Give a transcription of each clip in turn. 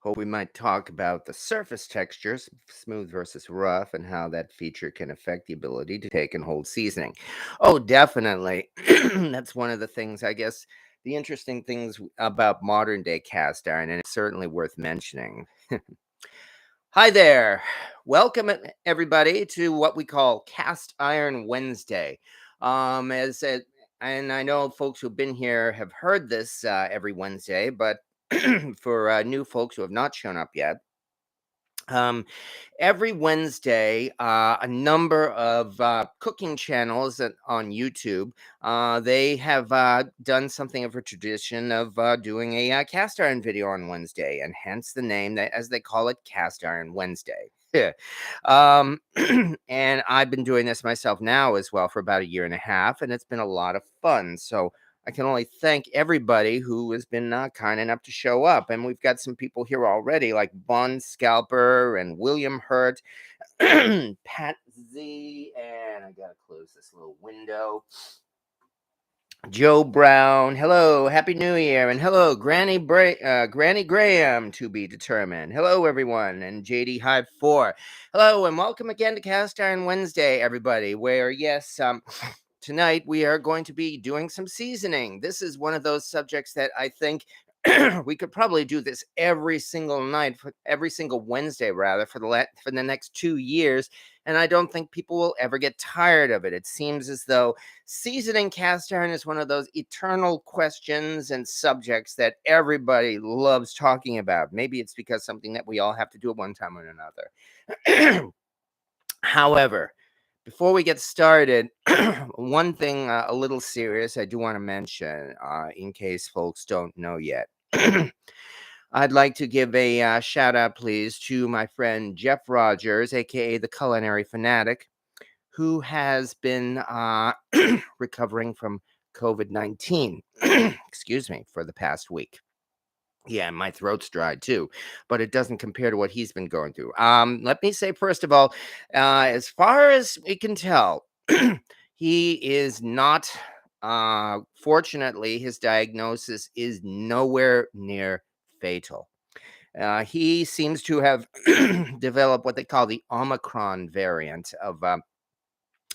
Hope we might talk about the surface textures, smooth versus rough, and how that feature can affect the ability to take and hold seasoning. Oh, definitely. That's one of the things, I guess, the interesting things about modern day cast iron, and it's certainly worth mentioning. Hi there. Welcome, everybody, to what we call Cast Iron Wednesday. As it, and I know folks who've been here have heard this every Wednesday, but for new folks who have not shown up yet, um, every Wednesday, a number of cooking channels on YouTube, they have done something of a tradition of doing a cast iron video on Wednesday, and hence the name, that, as they call it, Cast Iron Wednesday. Yeah. um, and I've been doing this myself now as well for about a year and a half, and it's been a lot of fun. So I can only thank everybody who has been kind enough to show up. And we've got some people here already, like Bon Scalper and William Hurt, Pat Z, and I gotta close this little window. Joe Brown, hello, Happy New Year, and hello, Granny Graham, to be determined. Hello, everyone, and JD Hive 4. Hello, and welcome again to Cast Iron Wednesday, everybody, where, yes, tonight we are going to be doing some seasoning. This is one of those subjects that I think we could probably do this every single night, for every single Wednesday, rather, for the next 2 years, and I don't think people will ever get tired of it. It seems as though seasoning cast iron is one of those eternal questions and subjects that everybody loves talking about. Maybe it's because something that we all have to do at one time or another. However, before we get started, one thing a little serious I do want to mention, in case folks don't know yet. I'd like to give a shout out, please, to my friend Jeff Rogers, aka the Culinary Fanatic, who has been recovering from COVID-19, excuse me, for the past week. Yeah, my throat's dried too, but it doesn't compare to what he's been going through. Let me say, first of all, as far as we can tell, he is not, fortunately, his diagnosis is nowhere near fatal. He seems to have developed what they call the Omicron variant of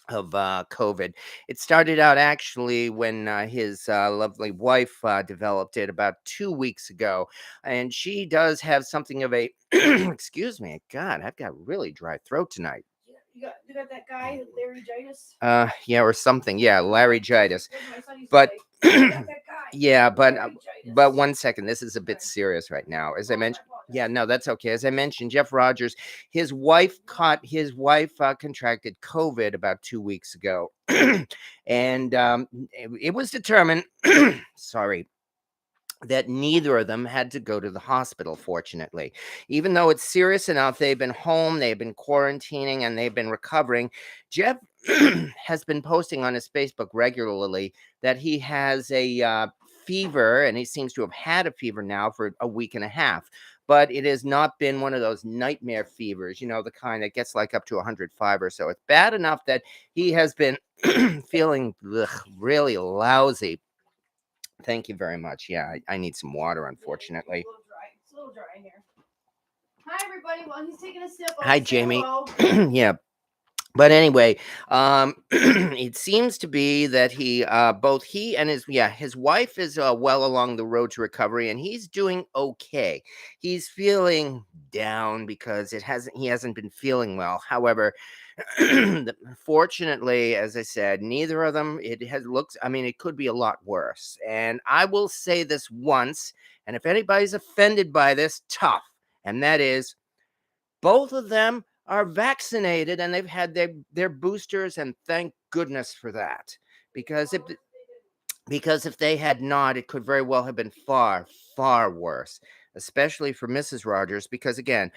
COVID. It started out actually when his lovely wife developed it about 2 weeks ago, and she does have something of a excuse me, God, I've got really dry throat tonight. Yeah, you got that guy, laryngitis. Yeah, or something. Yeah, laryngitis. That's what my son used to But say. You got that guy. yeah, but Laryngitis. 1 second. This is a bit Okay. serious right now. As I Oh, I mentioned, yeah, apologize. no, that's okay. As I mentioned, Jeff Rogers, his wife contracted COVID about 2 weeks ago, and it was determined. Sorry, that neither of them had to go to the hospital, fortunately. Even though it's serious enough, they've been home, they've been quarantining, and they've been recovering. Jeff has been posting on his Facebook regularly that he has a fever, and he seems to have had a fever now for a week and a half. But it has not been one of those nightmare fevers, the kind that gets like up to 105 or so. It's bad enough that he has been feeling really lousy. Thank you very much. Yeah, I need some water, unfortunately. It's a little dry. It's a little dry in here. Hi, everybody. While he's taking a sip, I'll Hi, just say Jamie. hello. Yeah. But anyway, it seems to be that both he and his wife is well along the road to recovery, and he's doing okay. He's feeling down because he hasn't been feeling well. However, fortunately, as I said, neither of them, it has looks, I mean, it could be a lot worse. And I will say this once, and if anybody's offended by this, tough. And that is, both of them are vaccinated and they've had their boosters, and thank goodness for that. Because if they had not, it could very well have been far, far worse, especially for Mrs. Rogers, because again,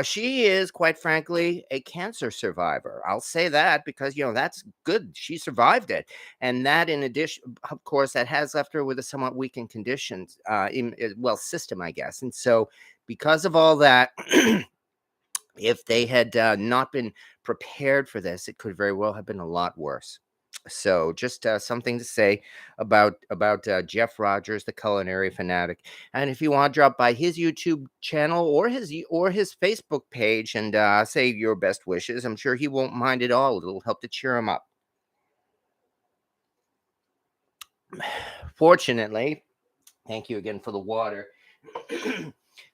she is, quite frankly, a cancer survivor. I'll say that because, that's good. She survived it. And that, in addition, of course, that has left her with a somewhat weakened condition, system, I guess. And so, because of all that, if they had not been prepared for this, it could very well have been a lot worse. So just something to say about Jeff Rogers, the culinary fanatic. And if you want to drop by his YouTube channel or his Facebook page and say your best wishes, I'm sure he won't mind at all. It'll help to cheer him up. Fortunately, thank you again for the water.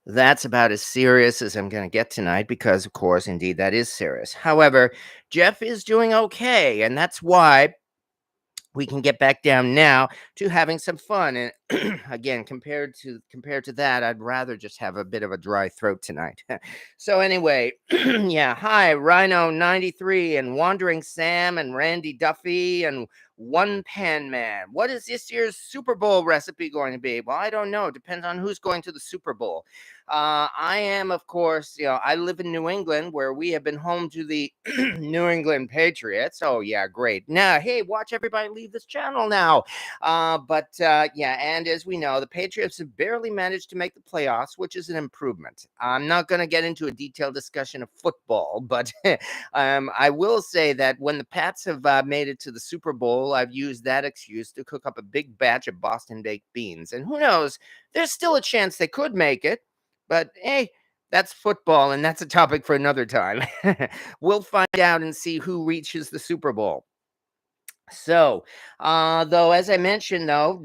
That's about as serious as I'm going to get tonight because, of course, indeed, that is serious. However, Jeff is doing okay, and that's why we can get back down now to having some fun. And again, compared to that, I'd rather just have a bit of a dry throat tonight. So anyway, yeah, hi Rhino 93 and Wandering Sam and Randy Duffy and One Pan Man. What is this year's Super Bowl recipe going to be? Well, I don't know. It depends on who's going to the Super Bowl. I am, of course, I live in New England where we have been home to the New England Patriots. Oh, yeah, great. Now, hey, watch everybody leave this channel now. Yeah, and as we know, the Patriots have barely managed to make the playoffs, which is an improvement. I'm not going to get into a detailed discussion of football, but I will say that when the Pats have made it to the Super Bowl, I've used that excuse to cook up a big batch of Boston baked beans. And who knows, there's still a chance they could make it. But hey, that's football, and that's a topic for another time. We'll find out and see who reaches the Super Bowl. So, though, as I mentioned, though,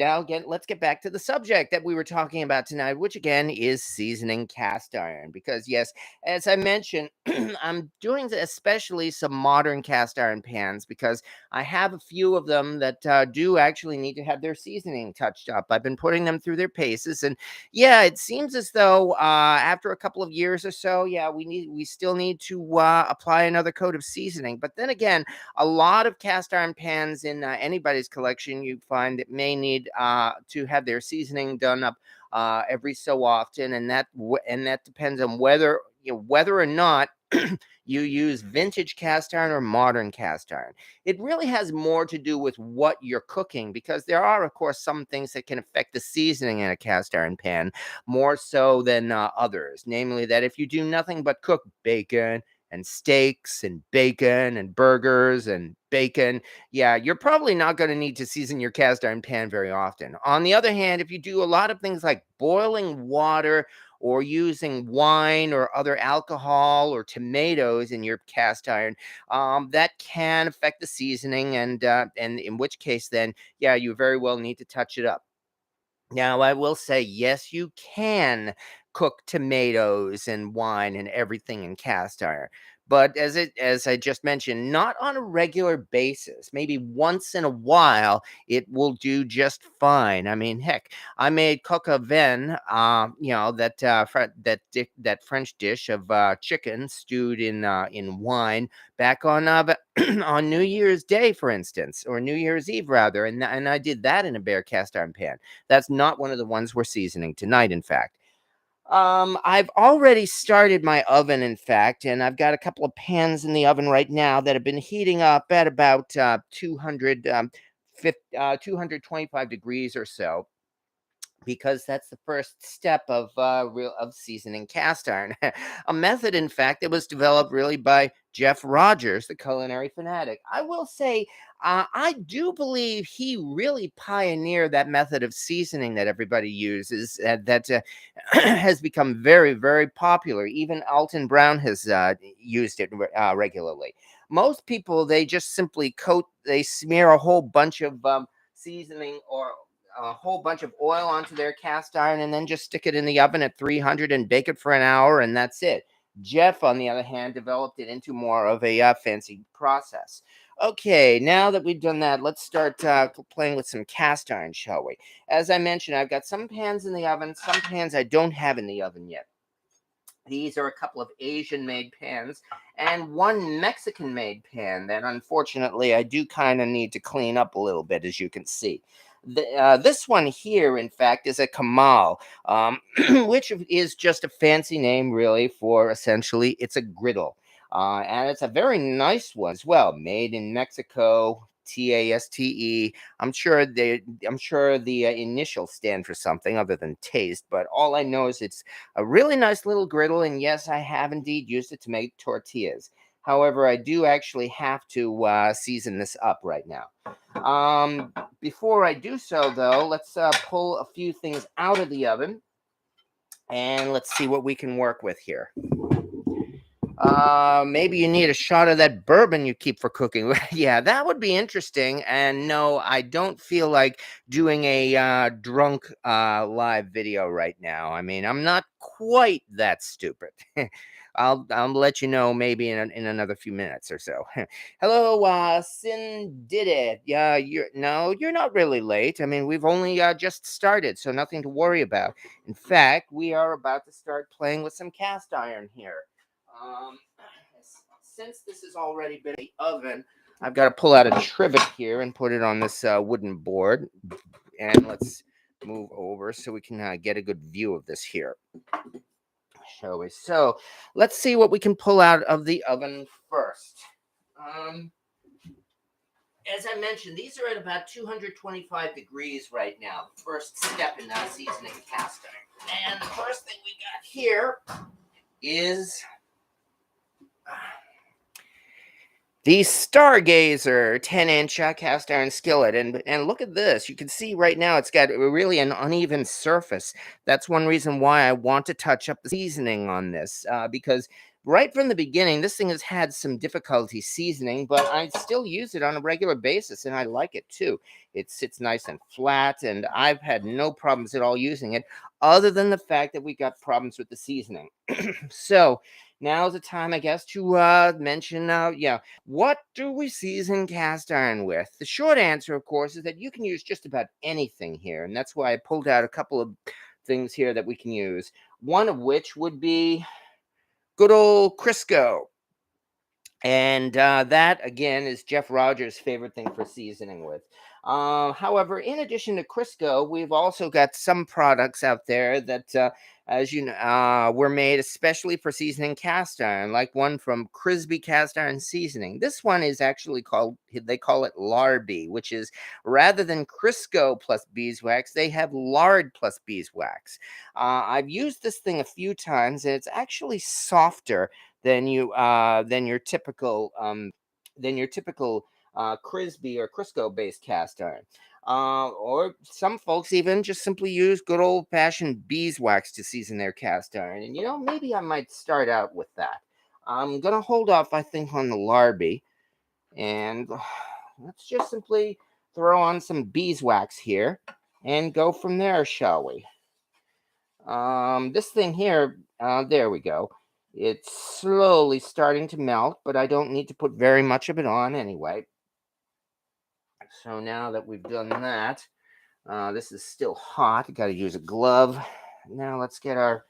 let's get back to the subject that we were talking about tonight, which again is seasoning cast iron. Because yes, as I mentioned, I'm doing especially some modern cast iron pans because I have a few of them that do actually need to have their seasoning touched up. I've been putting them through their paces, and yeah, it seems as though after a couple of years or so, yeah, we still need to apply another coat of seasoning. But then again, a lot of cast iron pans in anybody's collection you find that may need to have their seasoning done up every so often, and that depends on whether or not you use vintage cast iron or modern cast iron. It really has more to do with what you're cooking, because there are, of course, some things that can affect the seasoning in a cast iron pan more so than others. Namely, that if you do nothing but cook bacon and steaks and bacon and burgers and bacon, yeah, you're probably not going to need to season your cast iron pan very often. On the other hand, if you do a lot of things like boiling water or using wine or other alcohol or tomatoes in your cast iron, that can affect the seasoning, and in which case, then, yeah, you very well need to touch it up. Now, I will say, yes, you can cook tomatoes and wine and everything in cast iron. But as I just mentioned, not on a regular basis. Maybe once in a while, it will do just fine. I mean, heck, I made coq au vin, that French dish of chicken stewed in wine back on on New Year's Day, for instance, or New Year's Eve rather, and I did that in a bare cast iron pan. That's not one of the ones we're seasoning tonight, in fact. I've already started my oven, in fact, and I've got a couple of pans in the oven right now that have been heating up at about 225 degrees or so, because that's the first step of seasoning cast iron. A method, in fact, that was developed really by Jeff Rogers, the culinary fanatic. I will say, I do believe he really pioneered that method of seasoning that everybody uses, that has become very, very popular. Even Alton Brown has used it regularly. Most people, they just simply they smear a whole bunch of seasoning or a whole bunch of oil onto their cast iron and then just stick it in the oven at 300 and bake it for an hour, and that's it. Jeff, on the other hand, developed it into more of a fancy process. Okay, now that we've done that, let's start playing with some cast iron, shall we? As I mentioned, I've got some pans in the oven, some pans I don't have in the oven yet. These are a couple of Asian-made pans and one Mexican-made pan that, unfortunately, I do kind of need to clean up a little bit, as you can see. This one here, in fact, is a comal, which is just a fancy name, really, for essentially it's a griddle. And it's a very nice one as well, made in Mexico. TASTE. I'm sure the initials stand for something other than taste, but all I know is it's a really nice little griddle, and yes, I have indeed used it to make tortillas. However, I do actually have to season this up right now. Before I do so, though, let's pull a few things out of the oven and let's see what we can work with here. Maybe you need a shot of that bourbon you keep for cooking. Yeah, that would be interesting. And no, I don't feel like doing a drunk live video right now. I mean, I'm not quite that stupid. I'll let you know maybe in another few minutes or so. Hello, Sin did it. Yeah, you're not really late. I mean, we've only just started, so nothing to worry about. In fact, we are about to start playing with some cast iron here. Um, since this has already been in the oven, I've got to pull out a trivet here and put it on this wooden board. And let's move over so we can get a good view of this here. Shall we? So let's see what we can pull out of the oven first. As I mentioned, these are at about 225 degrees right now. The first step in seasoning cast iron. And the first thing we got here is the Stargazer 10-inch cast iron skillet. And look at this. You can see right now it's got really an uneven surface. That's one reason why I want to touch up the seasoning on this, because right from the beginning, this thing has had some difficulty seasoning, but I still use it on a regular basis, and I like it too. It sits nice and flat, and I've had no problems at all using it, other than the fact that we got problems with the seasoning. So now's the time, I guess, to mention, what do we season cast iron with? The short answer, of course, is that you can use just about anything here, and that's why I pulled out a couple of things here that we can use. One of which would be good old Crisco. And that, again, is Jeff Rogers' favorite thing for seasoning with. However, in addition to Crisco, we've also got some products out there that, as you know, were made especially for seasoning cast iron, like one from Crisby Cast Iron Seasoning. This one is actually they call it Larby, which is rather than Crisco plus beeswax, they have lard plus beeswax. I've used this thing a few times, and it's actually softer than your typical Crisby or Crisco based cast iron. Or some folks even just simply use good old fashioned beeswax to season their cast iron. And maybe I might start out with that. I'm gonna hold off, I think, on the Larby, and let's just simply throw on some beeswax here and go from there, shall we? This thing here, there we go. It's slowly starting to melt, but I don't need to put very much of it on anyway. So now that we've done that, this is still hot. Got to use a glove. Now let's get our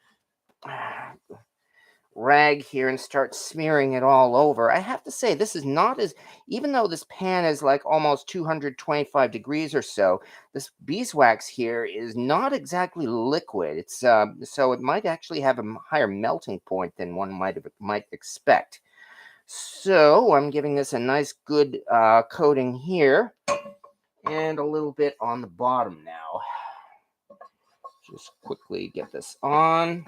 rag here and start smearing it all over. I have to say, this is not even though this pan is like almost 225 degrees or so, this beeswax here is not exactly liquid. It's so it might actually have a higher melting point than one might expect. So I'm giving this a nice good coating here and a little bit on the bottom now. Just quickly get this on.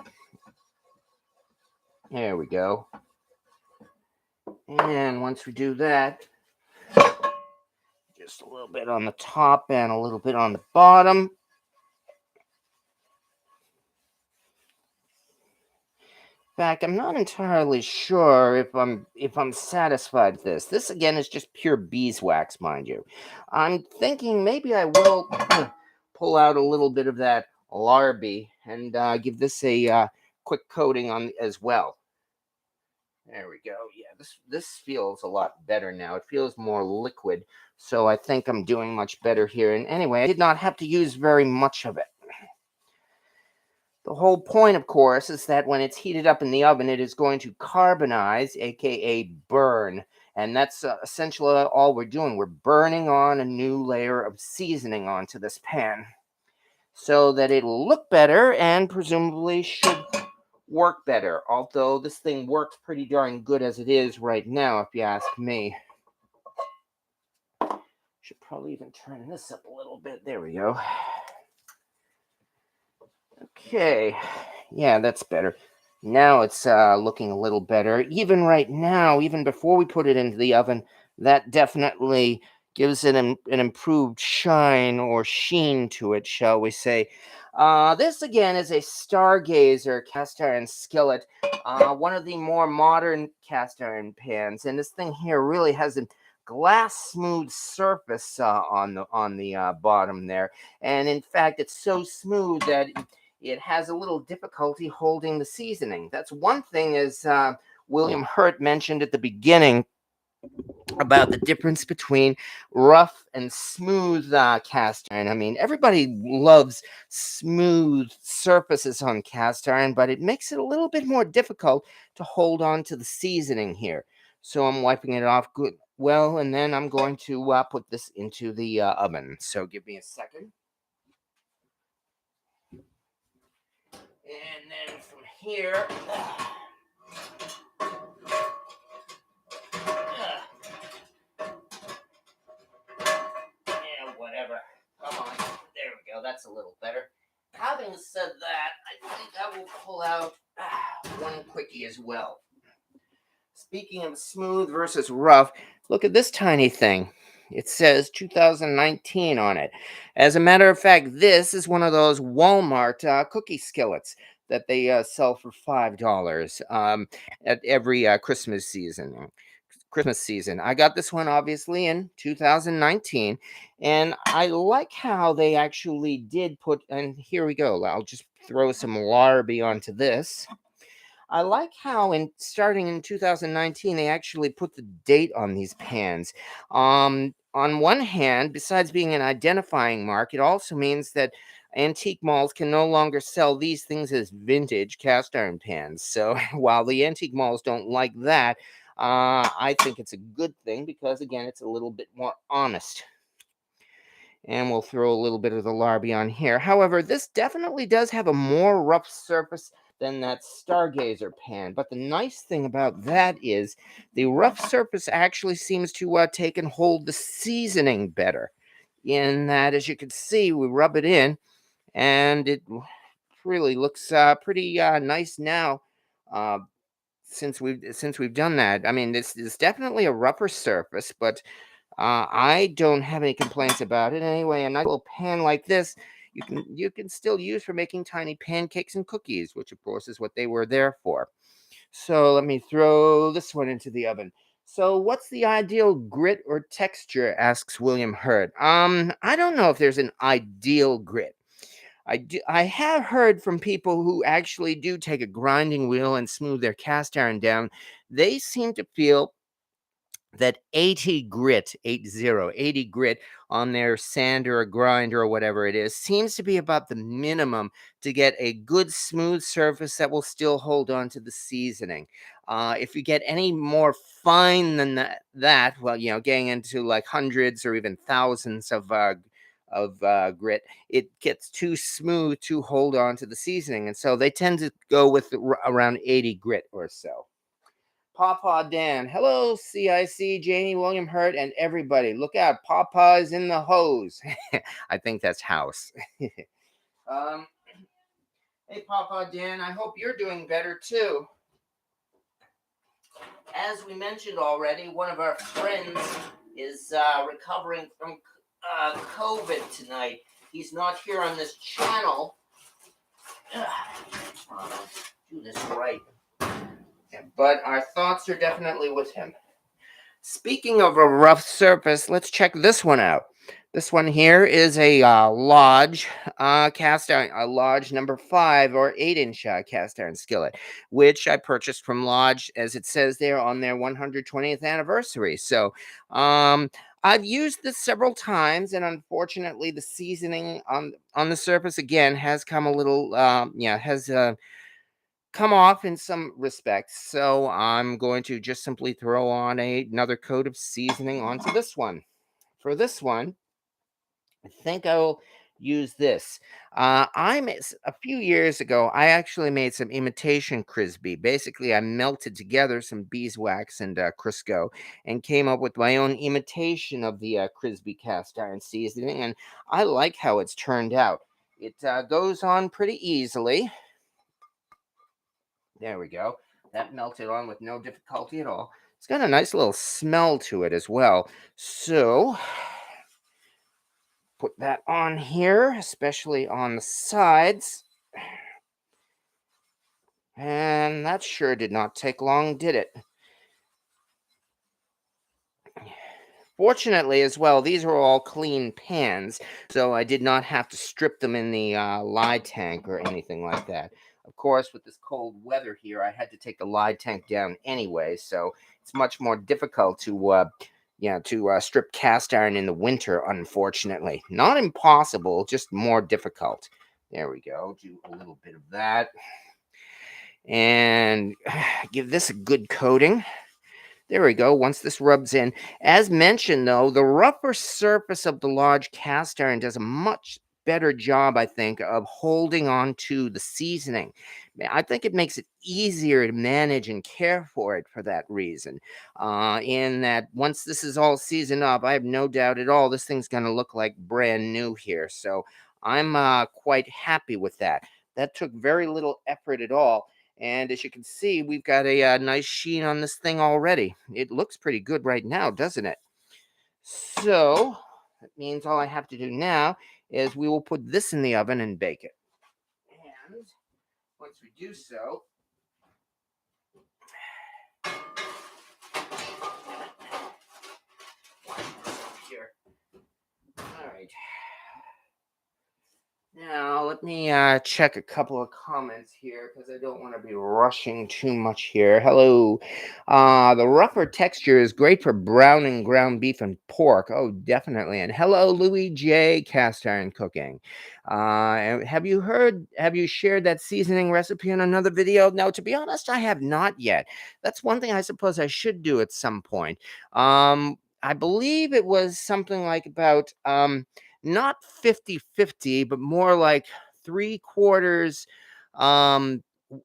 There we go. And once we do that, just a little bit on the top and a little bit on the bottom. In fact, I'm not entirely sure if I'm satisfied with this. This again is just pure beeswax, mind you. I'm thinking maybe I will pull out a little bit of that Larby and give this a quick coating on as well. There we go. Yeah, this feels a lot better now. It feels more liquid, so I think I'm doing much better here. And anyway, I did not have to use very much of it. The whole point, of course, is that when it's heated up in the oven, it is going to carbonize, aka burn. And that's essentially all we're doing. We're burning on a new layer of seasoning onto this pan so that it'll look better and presumably should work better. Although this thing works pretty darn good as it is right now, if you ask me. Should probably even turn this up a little bit. There we go. Okay. Yeah, that's better. Now it's looking a little better. Even right now, even before we put it into the oven, that definitely gives it an improved shine or sheen to it, shall we say. This again is a Stargazer cast iron skillet, one of the more modern cast iron pans, and this thing here really has a glass smooth surface on the bottom there, and in fact, it's so smooth that it has a little difficulty holding the seasoning. That's one thing, as William Hurt mentioned at the beginning about the difference between rough and smooth cast iron. I mean, everybody loves smooth surfaces on cast iron, but it makes it a little bit more difficult to hold on to the seasoning here. So I'm wiping it off good well, and then I'm going to put this into the oven. So give me a second. And then from here, yeah, whatever. Come on. There we go. That's a little better. Having said that, I think I will pull out one quickie as well. Speaking of smooth versus rough, look at this tiny thing. It says 2019 on it. As a matter of fact, this is one of those Walmart cookie skillets that they sell for $5 at every Christmas season. I got this one obviously in 2019, and I like how they actually did put. And here we go. I'll just throw some larby onto this. I like how in starting in 2019 they actually put the date on these pans. On one hand, besides being an identifying mark, it also means that antique malls can no longer sell these things as vintage cast iron pans. So while the antique malls don't like that, I think it's a good thing because again, it's a little bit more honest. And we'll throw a little bit of the larby on here. However, this definitely does have a more rough surface than that Stargazer pan. But the nice thing about that is the rough surface actually seems to take and hold the seasoning better. In that, as you can see, we rub it in, and it really looks pretty nice now. Uh, since we've done that, I mean, this is definitely a rougher surface, but I don't have any complaints about it. Anyway, a nice little pan like this, you can still use for making tiny pancakes and cookies, which of course is what they were there for. So let me throw this one into the oven. So what's the ideal grit or texture? Asks William Hurt. I don't know if there's an ideal grit. I have heard from people who actually do take a grinding wheel and smooth their cast iron down. They seem to feel that 80 grit on their sander or grinder or whatever it is seems to be about the minimum to get a good smooth surface that will still hold on to the seasoning. If you get any more fine than that, well, getting into like hundreds or even thousands of grit, it gets too smooth to hold on to the seasoning, and so they tend to go with around 80 grit or so. Pawpaw Dan. Hello, CIC, Janie, William Hurt, and everybody. Look out, Pawpaw's in the hose. I think that's house. um, hey, Pawpaw Dan, I hope you're doing better too. As we mentioned already, one of our friends is recovering from COVID tonight. He's not here on this channel. Do this right. But our thoughts are definitely with him. Speaking of a rough surface, let's check this one out. This one here is a Lodge cast iron, a Lodge number 5 or 8-inch cast iron skillet, which I purchased from Lodge, as it says there, on their 120th anniversary. So I've used this several times, and unfortunately, the seasoning on the surface again has come a little, has come off in some respects. So I'm going to just simply throw on another coat of seasoning onto this one. For this one, I think I'll use this. A few years ago, I actually made some imitation Crisbee. Basically, I melted together some beeswax and Crisco and came up with my own imitation of the Crisbee cast iron seasoning, and I like how it's turned out. It goes on pretty easily. There we go. That melted on with no difficulty at all. It's got a nice little smell to it as well. So put that on here, especially on the sides. And that sure did not take long, did it? Fortunately, as well, these are all clean pans, so I did not have to strip them in the lye tank or anything like that. Of course, with this cold weather here, I had to take the lye tank down anyway, so it's much more difficult to strip cast iron in the winter, unfortunately. Not impossible, just more difficult. There we go. Do a little bit of that. And give this a good coating. There we go. Once this rubs in, as mentioned, though, the rougher surface of the large cast iron does a much better job, I think, of holding on to the seasoning. I think it makes it easier to manage and care for it for that reason. In that, once this is all seasoned up, I have no doubt at all this thing's going to look like brand new here. So I'm quite happy with that. That took very little effort at all. And as you can see, we've got a nice sheen on this thing already. It looks pretty good right now, doesn't it? So that means all I have to do now is we will put this in the oven and bake it. And once we do so, here. All right. Now, let me check a couple of comments here because I don't want to be rushing too much here. Hello. The rougher texture is great for browning ground beef and pork. Oh, definitely. And hello, Louis J. Cast Iron Cooking. Have you shared that seasoning recipe in another video? No, to be honest, I have not yet. That's one thing I suppose I should do at some point. I believe it was something like about... not 50-50, but more like 3/4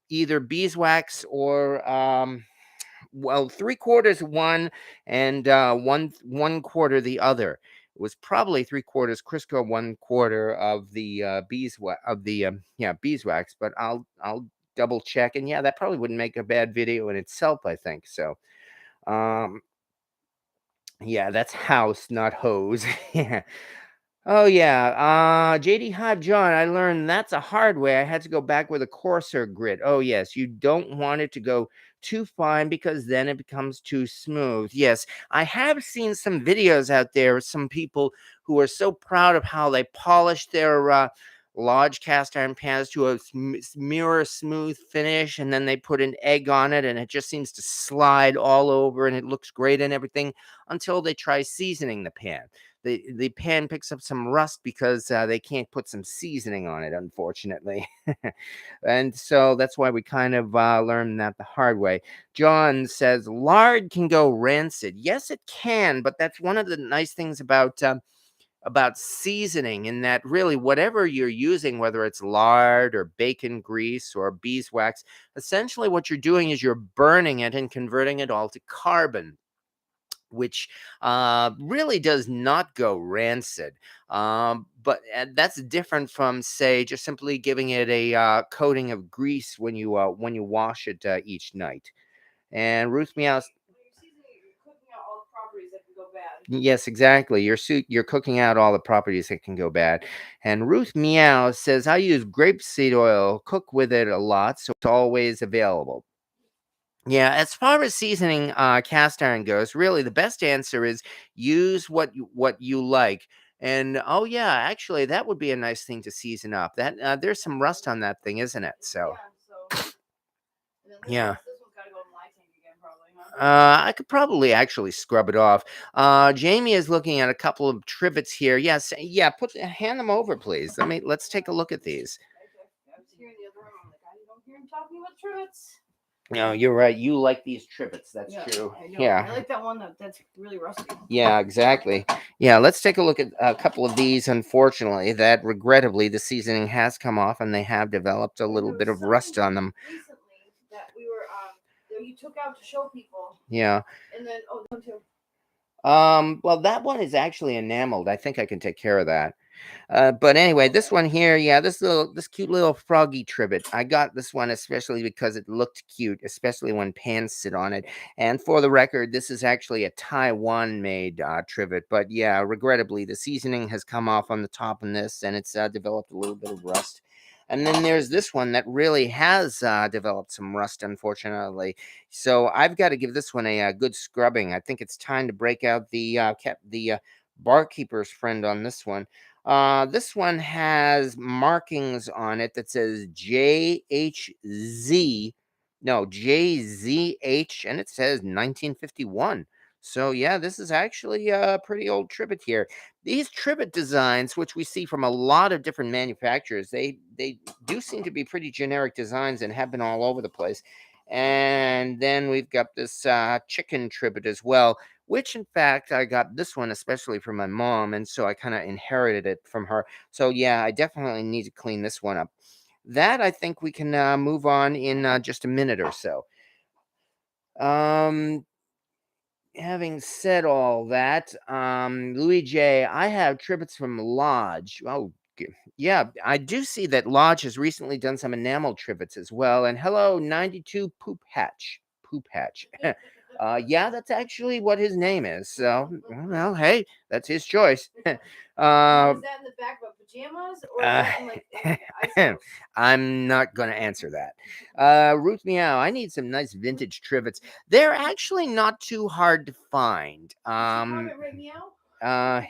either beeswax or 3/4 one and one quarter the other. It was probably 3/4 Crisco, 1/4 of the beeswax, but I'll double check. And yeah, that probably wouldn't make a bad video in itself, I think. So yeah, that's house, not hose. Yeah. Oh yeah, JD Hive John, I learned that's a hard way. I had to go back with a coarser grit. Oh yes, you don't want it to go too fine because then it becomes too smooth. Yes, I have seen some videos out there of some people who are so proud of how they polish their large cast iron pans to a mirror smooth finish, and then they put an egg on it, and it just seems to slide all over, and it looks great and everything until they try seasoning the pan. The pan picks up some rust because they can't put some seasoning on it, unfortunately. And so that's why we kind of learned that the hard way. John says, lard can go rancid. Yes, it can, but that's one of the nice things about seasoning, in that really whatever you're using, whether it's lard or bacon grease or beeswax, essentially what you're doing is you're burning it and converting it all to carbon, which really does not go rancid. But that's different from, say, just simply giving it a coating of grease when you wash it each night. And Ruth Meow. Yes, exactly. You're cooking out all the properties that can go bad. And Ruth Meow says, I use grapeseed oil, cook with it a lot, so it's always available. Yeah, as far as seasoning cast iron goes, really the best answer is use what you like. And oh yeah, actually that would be a nice thing to season up. That there's some rust on that thing, isn't it? So yeah. I could probably actually scrub it off. Jamie is looking at a couple of trivets here. Yes, yeah. Hand them over, please. Let's take a look at these. I was here in the other room. I'm like, I don't hear him talking about trivets. No, you're right. You like these trivets. That's true. Yeah. I like that one that's really rusty. Yeah, exactly. Yeah, let's take a look at a couple of these, unfortunately, that regrettably the seasoning has come off and they have developed a little bit of rust on them. Recently that we were that you took out to show people. Yeah. And then one too. Well, that one is actually enameled. I think I can take care of that. But anyway, this one here, yeah, this cute little froggy trivet. I got this one especially because it looked cute, especially when pans sit on it. And for the record, this is actually a Taiwan-made trivet. But yeah, regrettably, the seasoning has come off on the top on this, and it's developed a little bit of rust. And then there's this one that really has developed some rust, unfortunately. So I've got to give this one a, good scrubbing. I think it's time to break out the barkeeper's friend on this one. This one has markings on it that says JHZ, no, JZH, and it says 1951. So yeah, this is actually a pretty old trivet here. These trivet designs, which we see from a lot of different manufacturers, they do seem to be pretty generic designs and have been all over the place. And then we've got this chicken trivet as well, which in fact I got this one especially from my mom, and so I kind of inherited it from her. So yeah, I definitely need to clean this one up. That I think we can move on in just a minute or so. Um, Having said all that, Louis J, I have trivets from Lodge. Oh, yeah, I do see that Lodge has recently done some enamel trivets as well. And hello, 92 Poop Hatch. Poop Hatch. Yeah, that's actually what his name is. So, well, hey, that's his choice. Now, uh, is that in the back of pajamas or is that in like in ice house? I'm not going to answer that. Ruth Meow, I need some nice vintage trivets. They're actually not too hard to find. Comment right meow.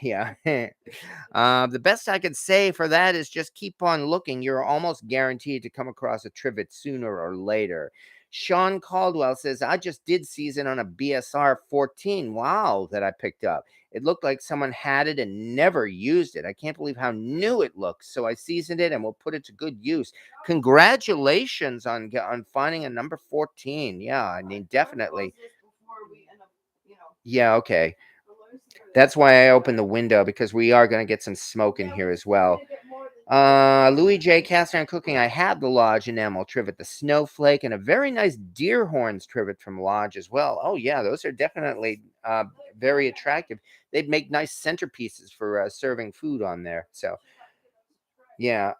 Yeah. The best I could say for that is just keep on looking. You're almost guaranteed to come across a trivet sooner or later. Sean Caldwell says, I just did season on a BSR 14. Wow, that I picked up. It looked like someone had it and never used it. I can't believe how new it looks. So I seasoned it and will put it to good use. Congratulations on finding a number 14. Yeah, I mean, definitely. Before we end up, Yeah, okay. That's why I opened the window, because we are going to get some smoke in here as well. Louis J. Cast Iron Cooking. I have the Lodge enamel trivet, the snowflake, and a very nice deer horns trivet from Lodge as well. Oh yeah, those are definitely very attractive. They'd make nice centerpieces for serving food on there. So yeah,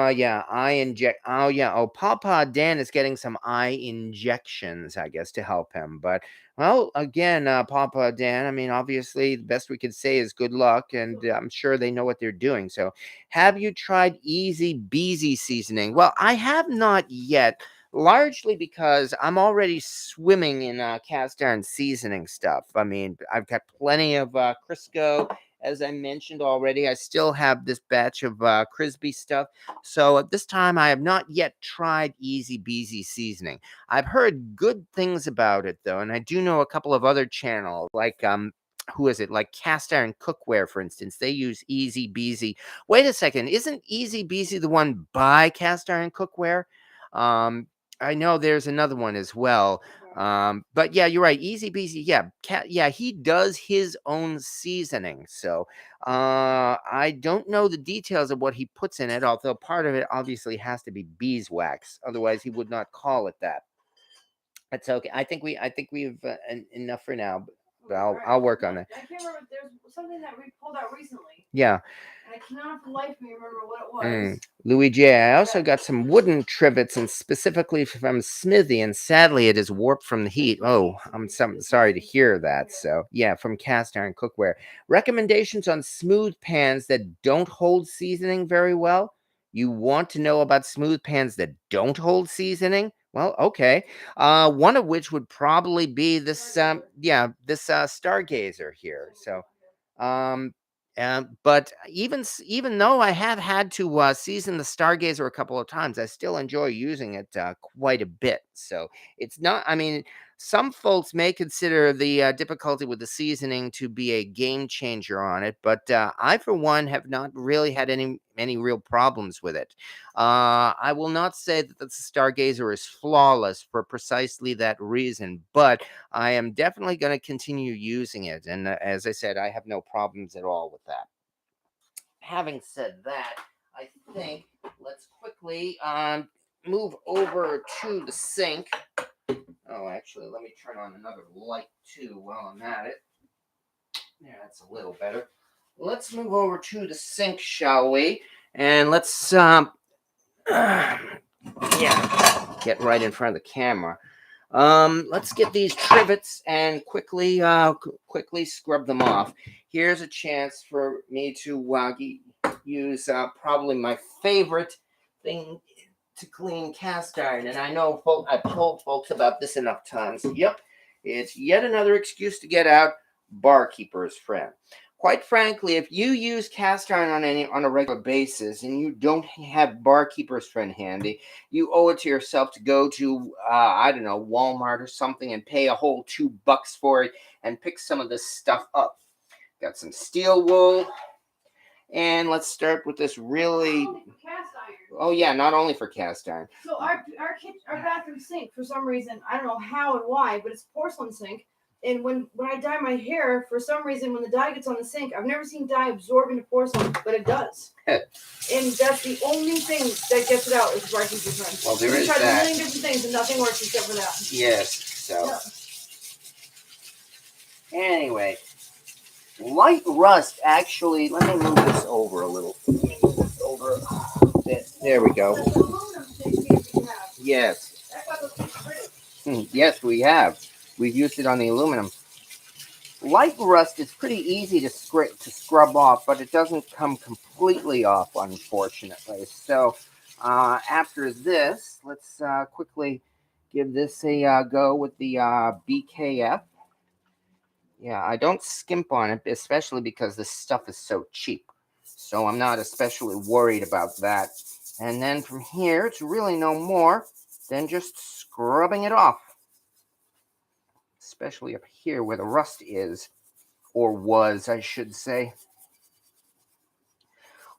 yeah, eye inject. Oh, yeah. Oh, Papa Dan is getting some eye injections, I guess, to help him. But, well, again, Papa Dan, I mean, obviously, the best we could say is good luck, and I'm sure they know what they're doing. So, have you tried Easy Beezy seasoning? Well, I have not yet, largely because I'm already swimming in cast iron seasoning stuff. I mean, I've got plenty of Crisco. As I mentioned already, I still have this batch of Crispy stuff. So at this time, I have not yet tried Easy Beezy seasoning. I've heard good things about it, though, and I do know a couple of other channels, like, who is it? Like Cast Iron Cookware, for instance. They use Easy Beezy. Wait a second. Isn't Easy Beezy the one by Cast Iron Cookware? Um, I know there's another one as well. But yeah, you're right. Easy Beezy. Yeah, yeah, he does his own seasoning. So I don't know the details of what he puts in it, although part of it obviously has to be beeswax. Otherwise, he would not call it that. That's okay. I think we've enough for now. But I'll work on that. I can't remember. There's something that we pulled out recently. Yeah. And I cannot for the life of me remember what it was. Louis J. I also got some wooden trivets, and specifically from Smithy, and sadly it is warped from the heat. Oh, I'm sorry to hear that. So yeah, from Cast Iron Cookware. Recommendations on smooth pans that don't hold seasoning very well. You want to know about smooth pans that don't hold seasoning? Well, okay. One of which would probably be this this Stargazer here. So but even though I have had to season the Stargazer a couple of times, I still enjoy using it quite a bit. So it's not. I mean, some folks may consider the difficulty with the seasoning to be a game changer on it, but I, for one, have not really had any real problems with it. I will not say that the Stargazer is flawless for precisely that reason, but I am definitely going to continue using it. And as I said, I have no problems at all with that. Having said that, I think let's quickly move over to the sink. Oh, actually, let me turn on another light too while I'm at it. Yeah, that's a little better. let's move over to the sink, shall we? And let's yeah, get right in front of the camera. Let's get these trivets and quickly scrub them off. Here's a chance for me to use probably my favorite thing to clean cast iron. And I know I've told folks about this enough times. Yep, it's yet another excuse to get out barkeeper's friend. Quite frankly, if you use cast iron on a regular basis and you don't have barkeeper's friend handy, you owe it to yourself to go to I don't know, Walmart or something and pay a whole $2 for it and pick some of this stuff up. Got some steel wool, and let's start with this really. Only for cast iron. Oh yeah, not only for cast iron. So our bathroom sink, for some reason, I don't know how and why, but it's a porcelain sink. And when I dye my hair, for some reason, when the dye gets on the sink, I've never seen dye absorb into porcelain, but it does. And that's the only thing that gets it out is barking different. Well, there is tried that. a million different things and nothing works except for that. Yes. So anyway, light rust actually. Let me move this over a little. Over a bit. There we go. That's aluminum sink you have. Yes. That's why those things are pretty. Yes, we have. We've used it on the aluminum. Light rust is pretty easy to scrub off, but it doesn't come completely off, unfortunately. So after this, let's quickly give this a go with the BKF. Yeah, I don't skimp on it, especially because this stuff is so cheap. So I'm not especially worried about that. And then from here, it's really no more than just scrubbing it off. Especially up here where the rust is, or was, I should say.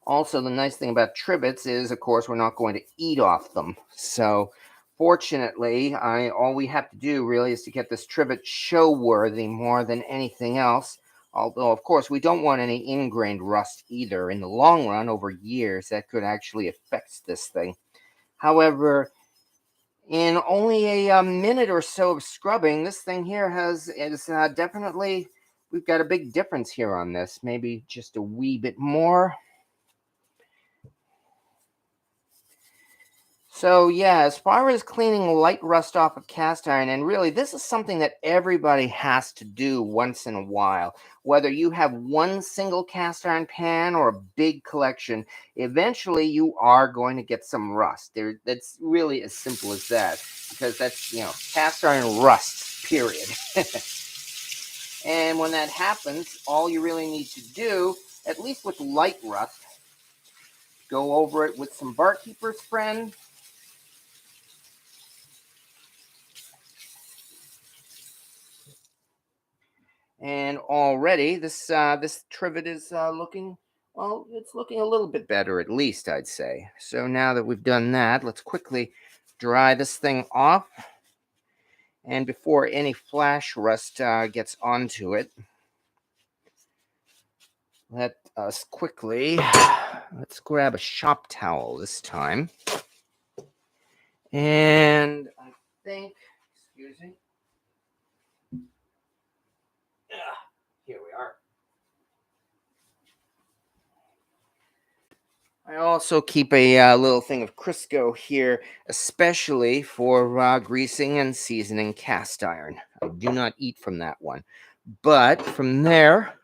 Also, the nice thing about trivets is, of course, we're not going to eat off them. So, fortunately, all we have to do really is to get this trivet show-worthy more than anything else. Although, of course, we don't want any ingrained rust either. In the long run, over years, that could actually affect this thing. However, in only a minute or so of scrubbing, this thing here is definitely, we've got a big difference here on this. Maybe just a wee bit more. So yeah, as far as cleaning light rust off of cast iron, and really this is something that everybody has to do once in a while. Whether you have one single cast iron pan or a big collection, eventually you are going to get some rust. That's really as simple as that, because that's, cast iron rusts, period. And when that happens, all you really need to do, at least with light rust, go over it with some barkeeper's friend. And already this trivet is looking, well, it's looking a little bit better, at least, I'd say. So now that we've done that, let's quickly dry this thing off. And before any flash rust gets onto it, let's grab a shop towel this time. And I think, excuse me. Here we are. I also keep a little thing of Crisco here, especially for greasing and seasoning cast iron. I do not eat from that one. But from there,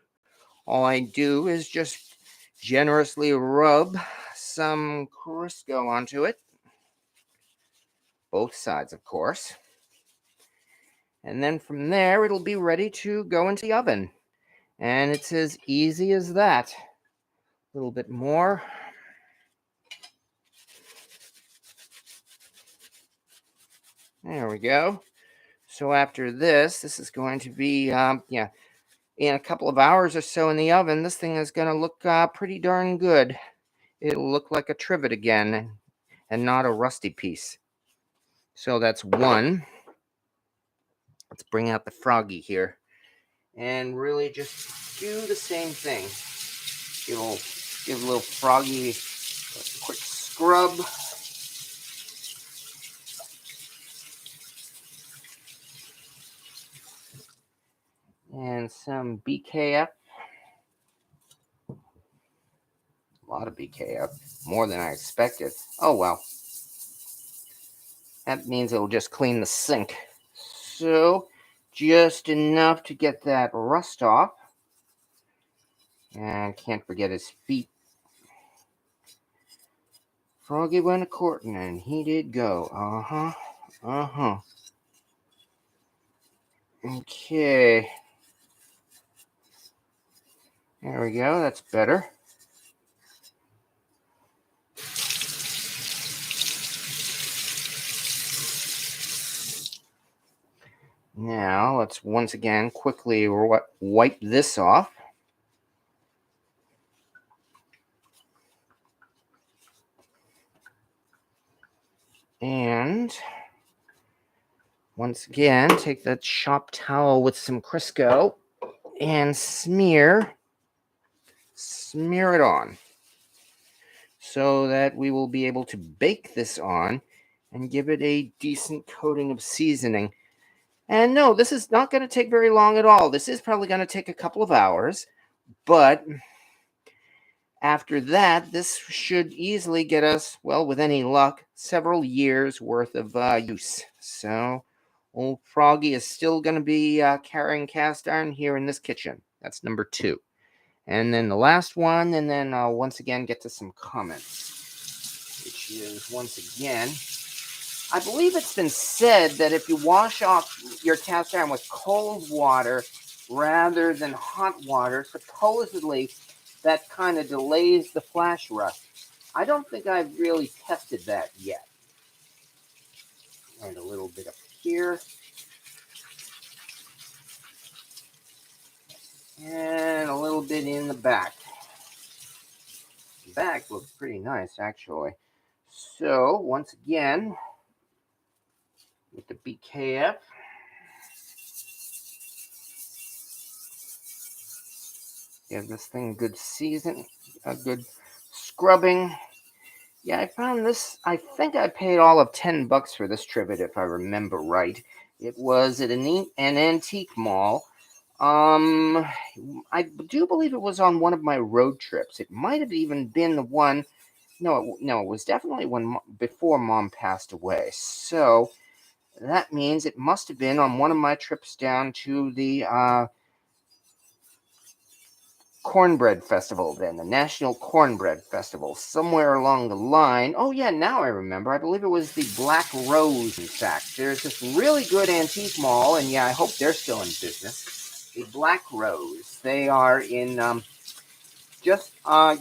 all I do is just generously rub some Crisco onto it. Both sides, of course. And then from there, it'll be ready to go into the oven. And it's as easy as that. A little bit more. There we go. So after this is going to be, in a couple of hours or so in the oven, this thing is going to look pretty darn good. It'll look like a trivet again and not a rusty piece. So that's one. Let's bring out the froggy here and really just do the same thing. Give a little froggy a quick scrub. And some BKF. lot of BKF, more than I expected. Oh well. That means it'll just clean the sink. So, just enough to get that rust off. And can't forget his feet. Froggy went a-courting, and he did go. Okay. There we go. That's better. Now, let's once again quickly wipe this off. And once again, take that shop towel with some Crisco and smear it on so that we will be able to bake this on and give it a decent coating of seasoning. And no, this is not going to take very long at all. This is probably going to take a couple of hours, but after that, this should easily get us, well, with any luck, several years worth of use. So old Froggy is still going to be carrying cast iron here in this kitchen. That's number 2. And then the last one, and then I'll once again get to some comments, which is once again, I believe it's been said that if you wash off your cast iron with cold water rather than hot water, supposedly that kind of delays the flash rust. I don't think I've really tested that yet. And a little bit up here. And a little bit in the back. The back looks pretty nice, actually. So, once again, with the BKF, give this thing a good season, a good scrubbing. Yeah, I found this. I think I paid all of $10 for this trivet, if I remember right. It was at an antique mall. I do believe it was on one of my road trips. It might have even been the one. No, it was definitely one before Mom passed away. So that means it must have been on one of my trips down to the Cornbread Festival, then the National Cornbread Festival, somewhere along the line. Oh yeah, now I remember. I believe it was the Black Rose, in fact. There's this really good antique mall, and yeah, I hope they're still in business. The Black Rose. They are in just by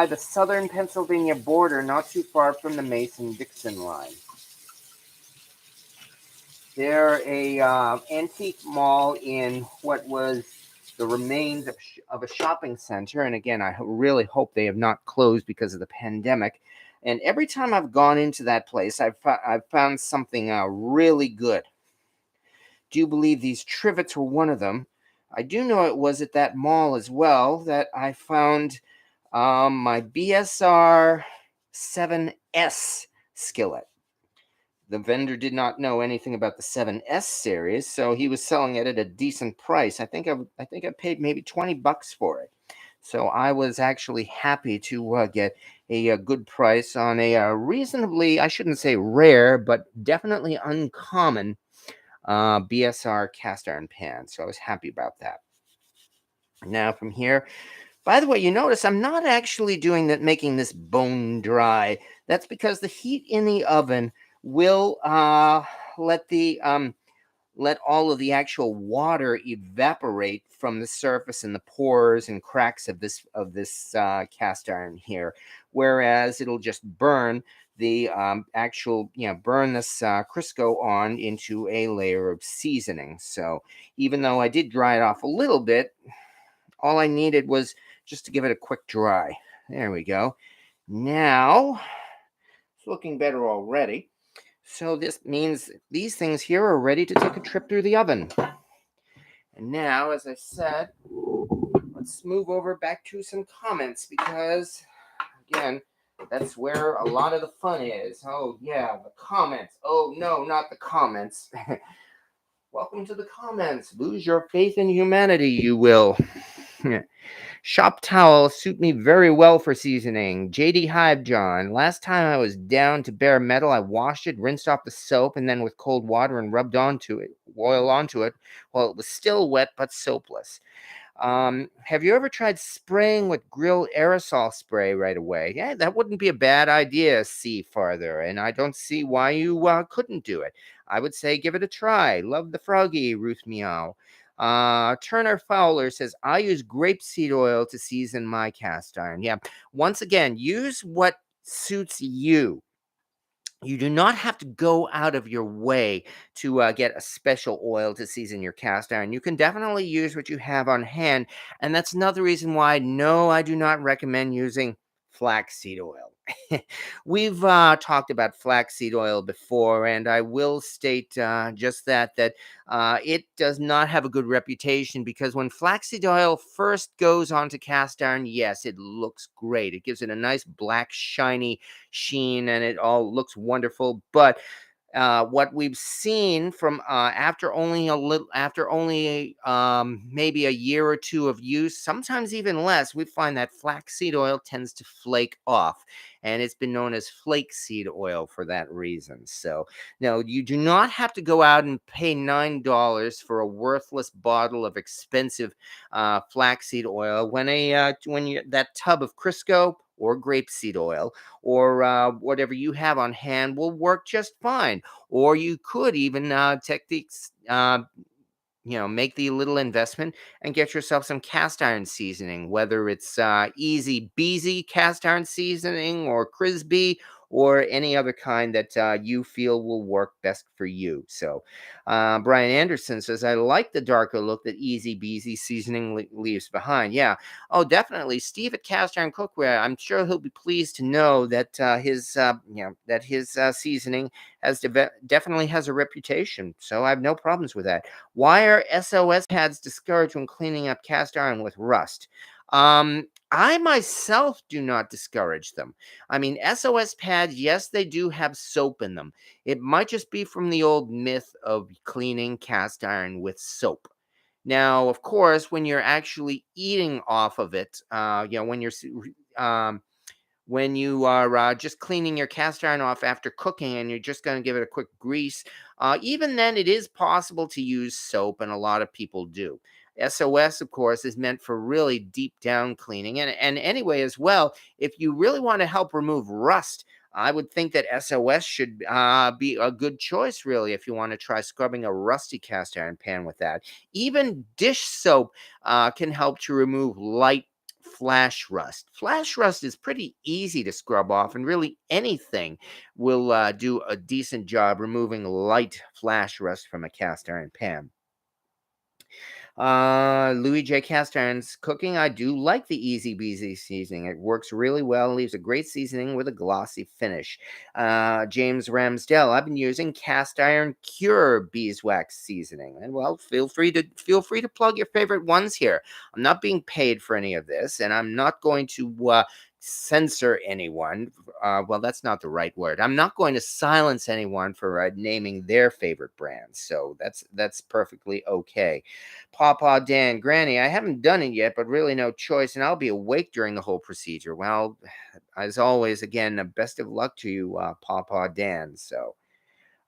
the southern Pennsylvania border, not too far from the Mason-Dixon line. They're a antique mall in what was the remains of a shopping center. And again, I really hope they have not closed because of the pandemic. And every time I've gone into that place, I've found something really good. Do you believe these trivets were one of them? I do know it was at that mall as well that I found my BSR 7S skillet. The vendor did not know anything about the 7S series, so he was selling it at a decent price. I think I paid maybe $20 for it. So I was actually happy to get a good price on a reasonably, I shouldn't say rare, but definitely uncommon BSR cast iron pan. So I was happy about that. Now from here, by the way, you notice I'm not actually making this bone dry. That's because the heat in the oven will let all of the actual water evaporate from the surface and the pores and cracks of this cast iron here, whereas it'll just burn the burn this Crisco on into a layer of seasoning. So even though I did dry it off a little bit, all I needed was just to give it a quick dry. There we go. Now it's looking better already. So this means these things here are ready to take a trip through the oven. And now, as I said, let's move over back to some comments because, again, that's where a lot of the fun is. Oh, yeah, the comments. Oh, no, not the comments. Welcome to the comments. Lose your faith in humanity, you will. Shop towels suit me very well for seasoning. JD Hive John. Last time I was down to bare metal, I washed it, rinsed off the soap, and then with cold water and rubbed onto it, oil onto it, while it was still wet but soapless. Have you ever tried spraying with grill aerosol spray right away? Yeah, that wouldn't be a bad idea. See farther, and I don't see why you couldn't do it. I would say give it a try. Love the froggy, Ruth Meow. Turner Fowler says, I use grapeseed oil to season my cast iron. Yeah, once again, use what suits you. You do not have to go out of your way to get a special oil to season your cast iron. You can definitely use what you have on hand. And that's another reason why, no, I do not recommend using flaxseed oil. We've talked about flaxseed oil before, and I will state just that it does not have a good reputation because when flaxseed oil first goes onto cast iron, yes, it looks great. It gives it a nice black, shiny sheen, and it all looks wonderful. But what we've seen from after only maybe a year or two of use, sometimes even less, we find that flaxseed oil tends to flake off, and it's been known as flakeseed oil for that reason. So no, you do not have to go out and pay $9 for a worthless bottle of expensive flaxseed oil when you that tub of Crisco or grapeseed oil or whatever you have on hand will work just fine. Or you could even make the little investment and get yourself some cast iron seasoning, whether it's Easy Beezy cast iron seasoning or Crisby or any other kind that you feel will work best for you. So, Brian Anderson says, I like the darker look that Easy Beezy seasoning leaves behind. Yeah. Oh, definitely. Steve at Cast Iron Cookware, I'm sure he'll be pleased to know that his seasoning definitely has a reputation. So I have no problems with that. Why are SOS pads discouraged when cleaning up cast iron with rust? I myself do not discourage them. I mean, SOS pads, yes, they do have soap in them. It might just be from the old myth of cleaning cast iron with soap. Now, of course, when you're actually eating off of it, um, when you are just cleaning your cast iron off after cooking and you're just going to give it a quick grease, even then it is possible to use soap, and a lot of people do. SOS, of course, is meant for really deep down cleaning. And anyway, as well, if you really want to help remove rust, I would think that SOS should be a good choice, really, if you want to try scrubbing a rusty cast iron pan with that. Even dish soap can help to remove light flash rust. Flash rust is pretty easy to scrub off, and really anything will do a decent job removing light flash rust from a cast iron pan. Louis J. Cast Iron's cooking. I do like the Easy Beezy seasoning. It works really well, leaves a great seasoning with a glossy finish. James Ramsdell. I've been using Cast Iron Cure beeswax seasoning. And well, feel free to plug your favorite ones here. I'm not being paid for any of this, and I'm not going to censor anyone. Well, that's not the right word. I'm not going to silence anyone for naming their favorite brands. So that's perfectly okay. Papa Dan, Granny, I haven't done it yet, but really no choice, and I'll be awake during the whole procedure. Well, as always, again, best of luck to you, Papa Dan. So,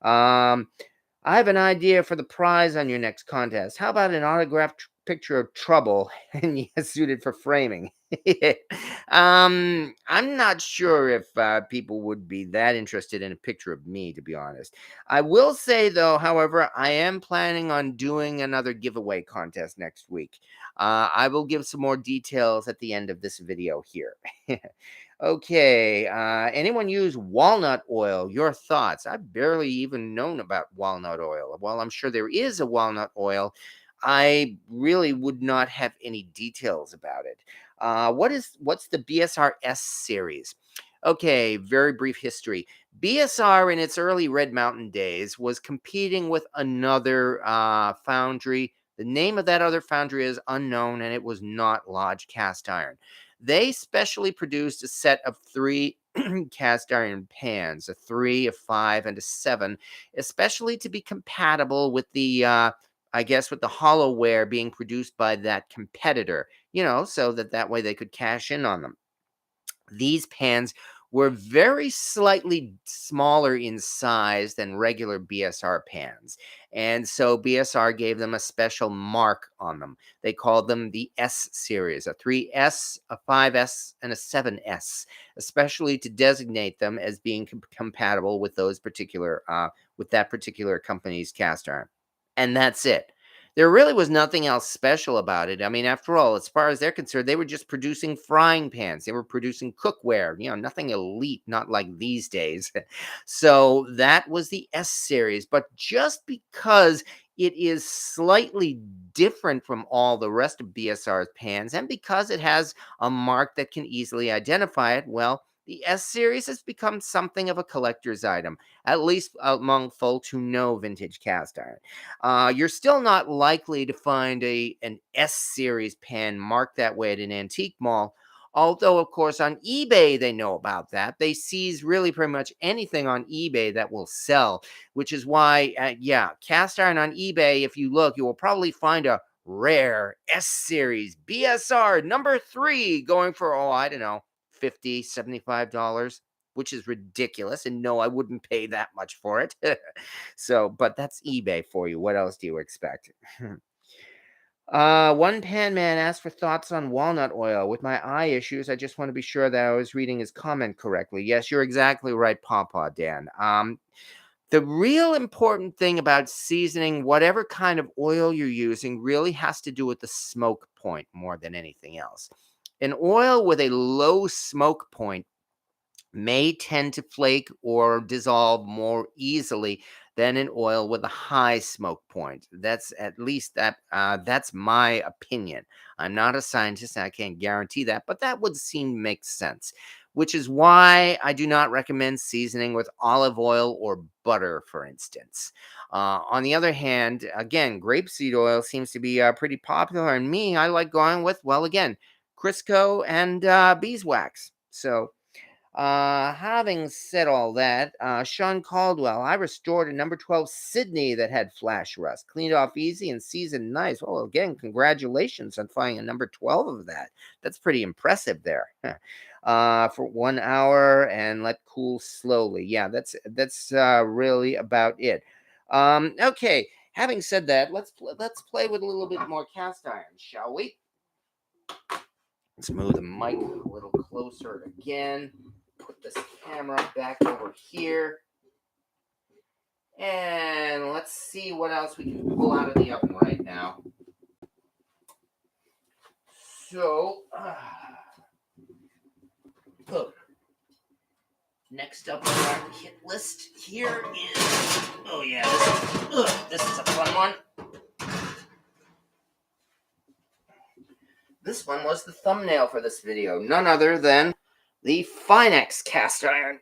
um, I have an idea for the prize on your next contest. How about an autographed picture of Trouble and yes, suited for framing? I'm not sure if people would be that interested in a picture of me, to be honest. I will say, though, however, I am planning on doing another giveaway contest next week. I will give some more details at the end of this video here. Okay. Anyone use walnut oil? Your thoughts? I've barely even known about walnut oil. While I'm sure there is a walnut oil, I really would not have any details about it. What's the BSR-S series? Okay, very brief history. BSR in its early Red Mountain days was competing with another foundry. The name of that other foundry is unknown, and it was not Lodge Cast Iron. They specially produced a set of 3 cast iron pans, a 3, a 5, and a 7, especially to be compatible with the, I guess, with the hollowware being produced by that competitor, so that way they could cash in on them. These pans were very slightly smaller in size than regular BSR pans. And so BSR gave them a special mark on them. They called them the S series, a 3S, a 5S, and a 7S, especially to designate them as being compatible with with that particular company's cast iron. And that's it. There really was nothing else special about it. I mean, after all, as far as they're concerned, they were just producing frying pans. They were producing cookware, nothing elite, not like these days. So that was the S series. But just because it is slightly different from all the rest of BSR's pans, and because it has a mark that can easily identify it, well, the S series has become something of a collector's item, at least among folks who know vintage cast iron. You're still not likely to find an S series pan marked that way at an antique mall. Although, of course, on eBay, they know about that. They seize really pretty much anything on eBay that will sell, which is why, cast iron on eBay, if you look, you will probably find a rare S series BSR number 3 going for, I don't know, $50, $75, which is ridiculous. And no, I wouldn't pay that much for it. So, but that's eBay for you. What else do you expect? One pan man asked for thoughts on walnut oil. With my eye issues, I just want to be sure that I was reading his comment correctly. Yes, you're exactly right, Pawpaw Dan. The real important thing about seasoning whatever kind of oil you're using really has to do with the smoke point more than anything else. An oil with a low smoke point may tend to flake or dissolve more easily than an oil with a high smoke point. That's at least that's my opinion. I'm not a scientist and I can't guarantee that, but that would seem to make sense. Which is why I do not recommend seasoning with olive oil or butter, for instance. On the other hand, again, grapeseed oil seems to be pretty popular, and I like going with, well, again, Crisco and beeswax. So, having said all that, Sean Caldwell, I restored a number 12 Sydney that had flash rust, cleaned off easy and seasoned nice. Well, again, congratulations on finding a number 12 of that. That's pretty impressive there. For 1 hour and let cool slowly. Yeah, that's really about it. Okay. Having said that, let's play with a little bit more cast iron, shall we? Let's move the mic a little closer again. Put this camera back over here. And let's see what else we can pull out of the oven right now. So, next up on our hit list here is, this is a fun one. This one was the thumbnail for this video. None other than the Finex cast iron.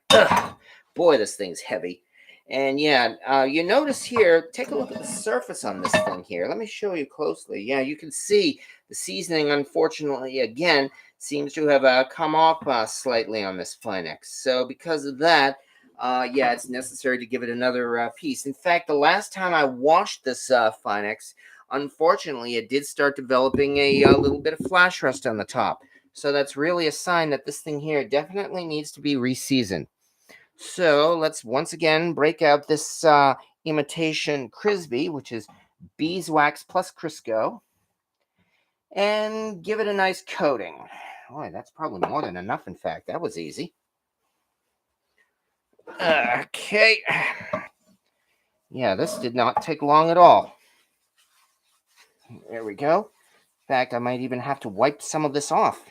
Boy, this thing's heavy. And you notice here, take a look at the surface on this thing here. Let me show you closely. Yeah, you can see the seasoning, unfortunately, again, seems to have come off slightly on this Finex. So because of that, it's necessary to give it another piece. In fact, the last time I washed this Finex, unfortunately, it did start developing a little bit of flash rust on the top. So that's really a sign that this thing here definitely needs to be reseasoned. So let's once again break out this imitation Crisby, which is beeswax plus Crisco, and give it a nice coating. Boy, that's probably more than enough, in fact. That was easy. Okay. Yeah, this did not take long at all. There we go. In fact, I might even have to wipe some of this off.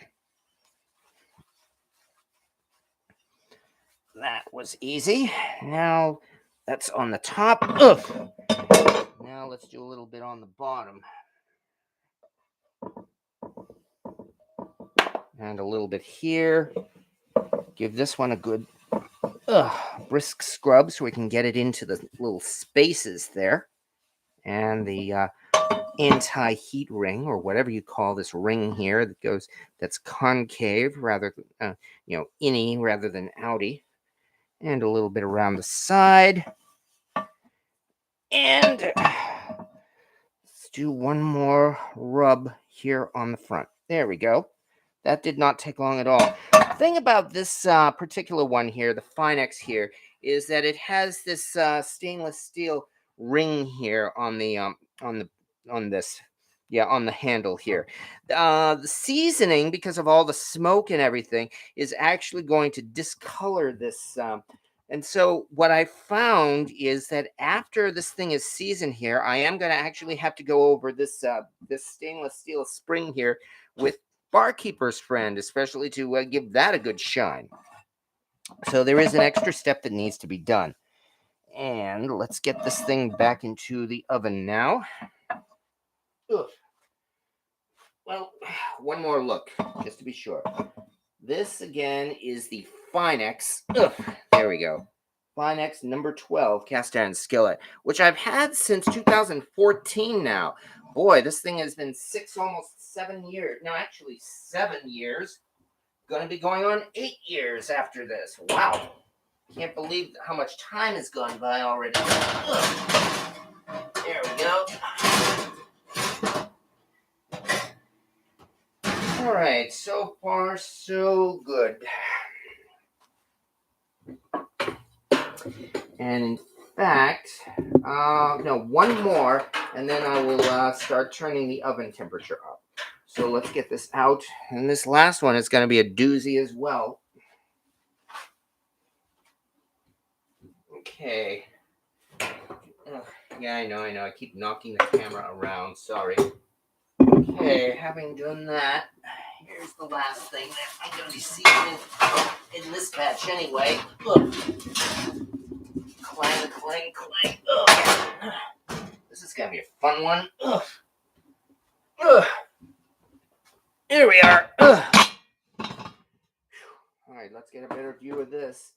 That was easy. Now that's on the top. Ugh. Now let's do a little bit on the bottom. And a little bit here. Give this one a good brisk scrub so we can get it into the little spaces there. And the anti-heat ring, or whatever you call this ring here that's concave rather than inny rather than outy. And a little bit around the side. And let's do one more rub here on the front. There we go. That did not take long at all. The thing about this particular one here, the Finex here, is that it has this stainless steel ring here on the on this, yeah, on the handle here. The seasoning, because of all the smoke and everything, is actually going to discolor this. And so what I found is that after this thing is seasoned here, I am going to actually have to go over this stainless steel spring here with Barkeeper's Friend, especially to give that a good shine. So there is an extra step that needs to be done. And let's get this thing back into the oven now. Ugh. Well, one more look, just to be sure. This again is the Finex. Ugh, there we go. Finex number 12 cast iron skillet, which I've had since 2014 now. Boy, this thing has been almost 7 years. No, actually 7 years. Going to be going on 8 years after this. Wow. Can't believe how much time has gone by already. Ugh. There we go. All right, so far so good. And in fact, no, one more, and then I will start turning the oven temperature up. So let's get this out. And this last one is going to be a doozy as well. Okay. Ugh, yeah, I know. I keep knocking the camera around. Sorry. Okay, having done that, here's the last thing that I'm going to be seasoning in this batch anyway. Look. Clang, clang, clang. Ugh. This is going to be a fun one. Ugh. Ugh. Here we are. Ugh. All right, let's get a better view of this.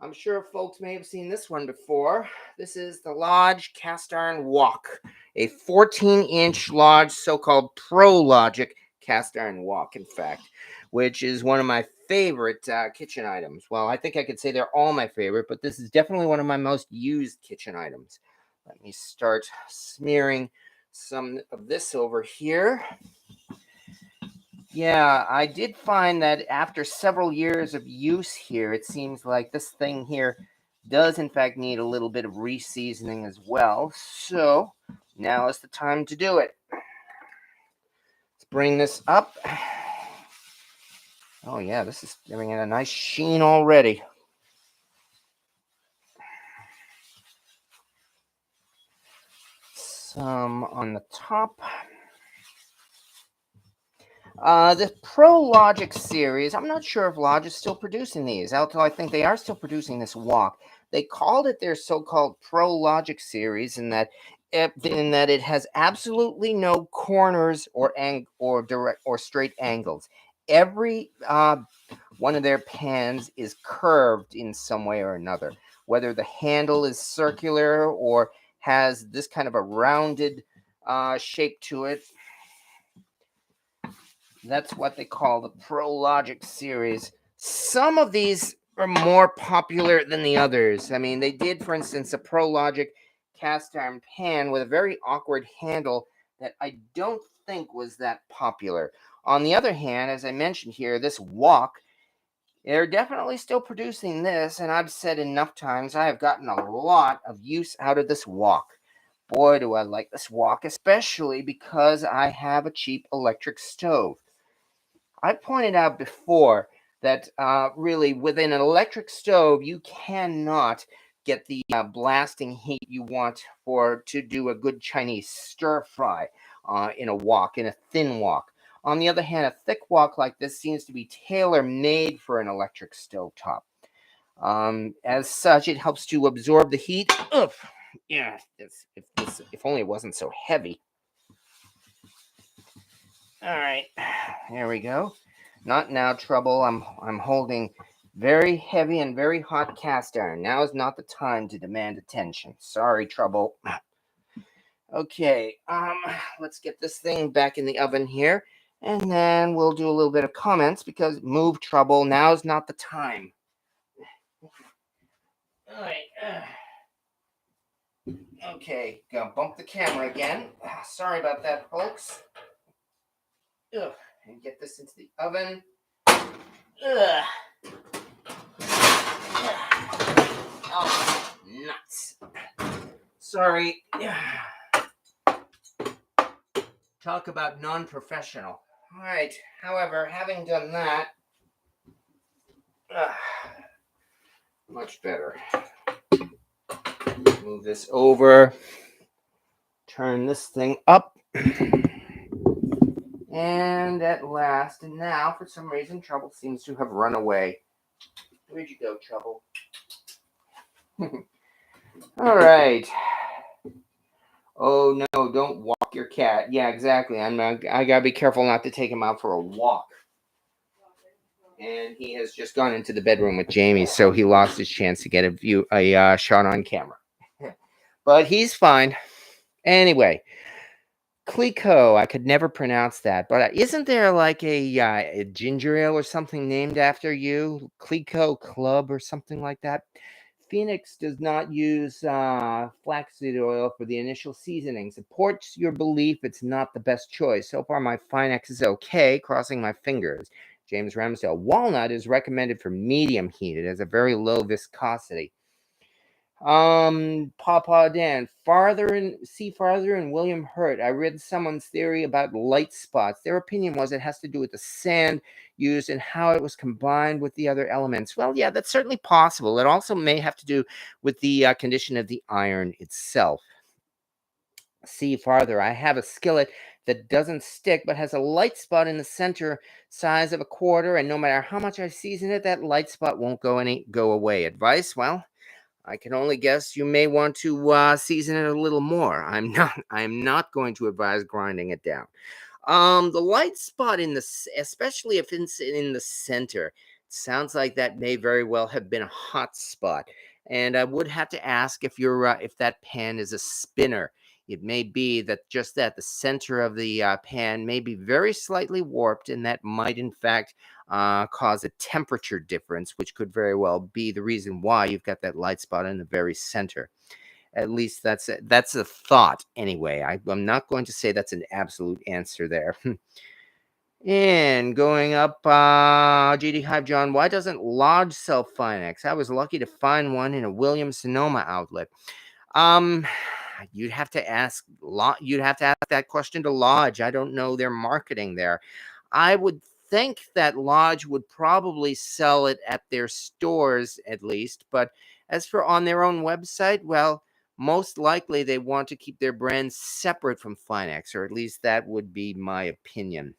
I'm sure folks may have seen this one before. This is the Lodge Cast Iron Wok, a 14-inch Lodge, so-called Pro Logic cast iron wok, in fact, which is one of my favorite kitchen items. Well, I think I could say they're all my favorite, but this is definitely one of my most used kitchen items. Let me start smearing some of this over here. Yeah, I did find that after several years of use here, it seems like this thing here does in fact need a little bit of reseasoning as well. So now is the time to do it. Let's bring this up. Oh yeah, this is giving it a nice sheen already. Some on the top. The Pro Logic series, I'm not sure if Lodge is still producing these, although I think they are still producing this wok. They called it their so-called Pro Logic series in that it has absolutely no corners or direct or straight angles. Every one of their pans is curved in some way or another, whether the handle is circular or has this kind of a rounded shape to it. That's what they call the Pro Logic series. Some of these are more popular than the others. I mean, they did, for instance, a Pro Logic cast iron pan with a very awkward handle that I don't think was that popular. On the other hand, as I mentioned here, this wok, they're definitely still producing this, and I've said enough times I have gotten a lot of use out of this wok. Boy, do I like this wok, especially because I have a cheap electric stove. I pointed out before that really with an electric stove, you cannot get the blasting heat you want to do a good Chinese stir fry in a wok, in a thin wok. On the other hand, a thick wok like this seems to be tailor-made for an electric stove top. As such, it helps to absorb the heat. Ugh. Yeah, if only it wasn't so heavy. All right, there we go. Not now, Trouble. I'm holding very heavy and very hot cast iron. Now is not the time to demand attention. Sorry, Trouble. Okay, let's get this thing back in the oven here, and then we'll do a little bit of comments because move, Trouble. Now is not the time. All right. Okay, gonna bump the camera again. Sorry about that, folks. Ugh. and get this into the oven. Ugh. Oh, nuts. Sorry. Talk about non-professional. All right. However, having done that, much better. Move this over. Turn this thing up. And at last, and now, for some reason, Trouble seems to have run away. Where'd you go, Trouble? All right. Oh, no, don't walk your cat. Yeah, exactly. I gotta be careful not to take him out for a walk. And he has just gone into the bedroom with Jamie, so he lost his chance to get a shot on camera. But he's fine. Anyway, Clico, I could never pronounce that, but isn't there like a ginger ale or something named after you? Clico Club or something like that? Finex does not use flaxseed oil for the initial seasoning. Supports your belief it's not the best choice. So far, my Finex is okay, crossing my fingers. James Ramsdale. Walnut is recommended for medium heat. It has a very low viscosity. Papa Dan, farther in William Hurt. I read someone's theory about light spots. Their opinion was it has to do with the sand used and how it was combined with the other elements. Well, yeah, that's certainly possible. It also may have to do with the condition of the iron itself. See farther. I have a skillet that doesn't stick but has a light spot in the center size of a quarter, and no matter how much I season it, that light spot won't go away. Advice? Well, I can only guess you may want to season it a little more. I'm not going to advise grinding it down. The light spot especially if it's in the center, sounds like that may very well have been a hot spot. And I would have to ask if if that pan is a spinner. It may be that the center of the pan may be very slightly warped, and that might in fact cause a temperature difference, which could very well be the reason why you've got that light spot in the very center. At least that's a thought anyway. I'm not going to say that's an absolute answer there. And going up, GD Hive John, why doesn't Lodge sell Finex? I was lucky to find one in a Williams Sonoma outlet. You'd have to ask that question to Lodge. I don't know their marketing there. I would think that Lodge would probably sell it at their stores at least, but as for on their own website, well, most likely they want to keep their brand separate from Finex, or at least that would be my opinion.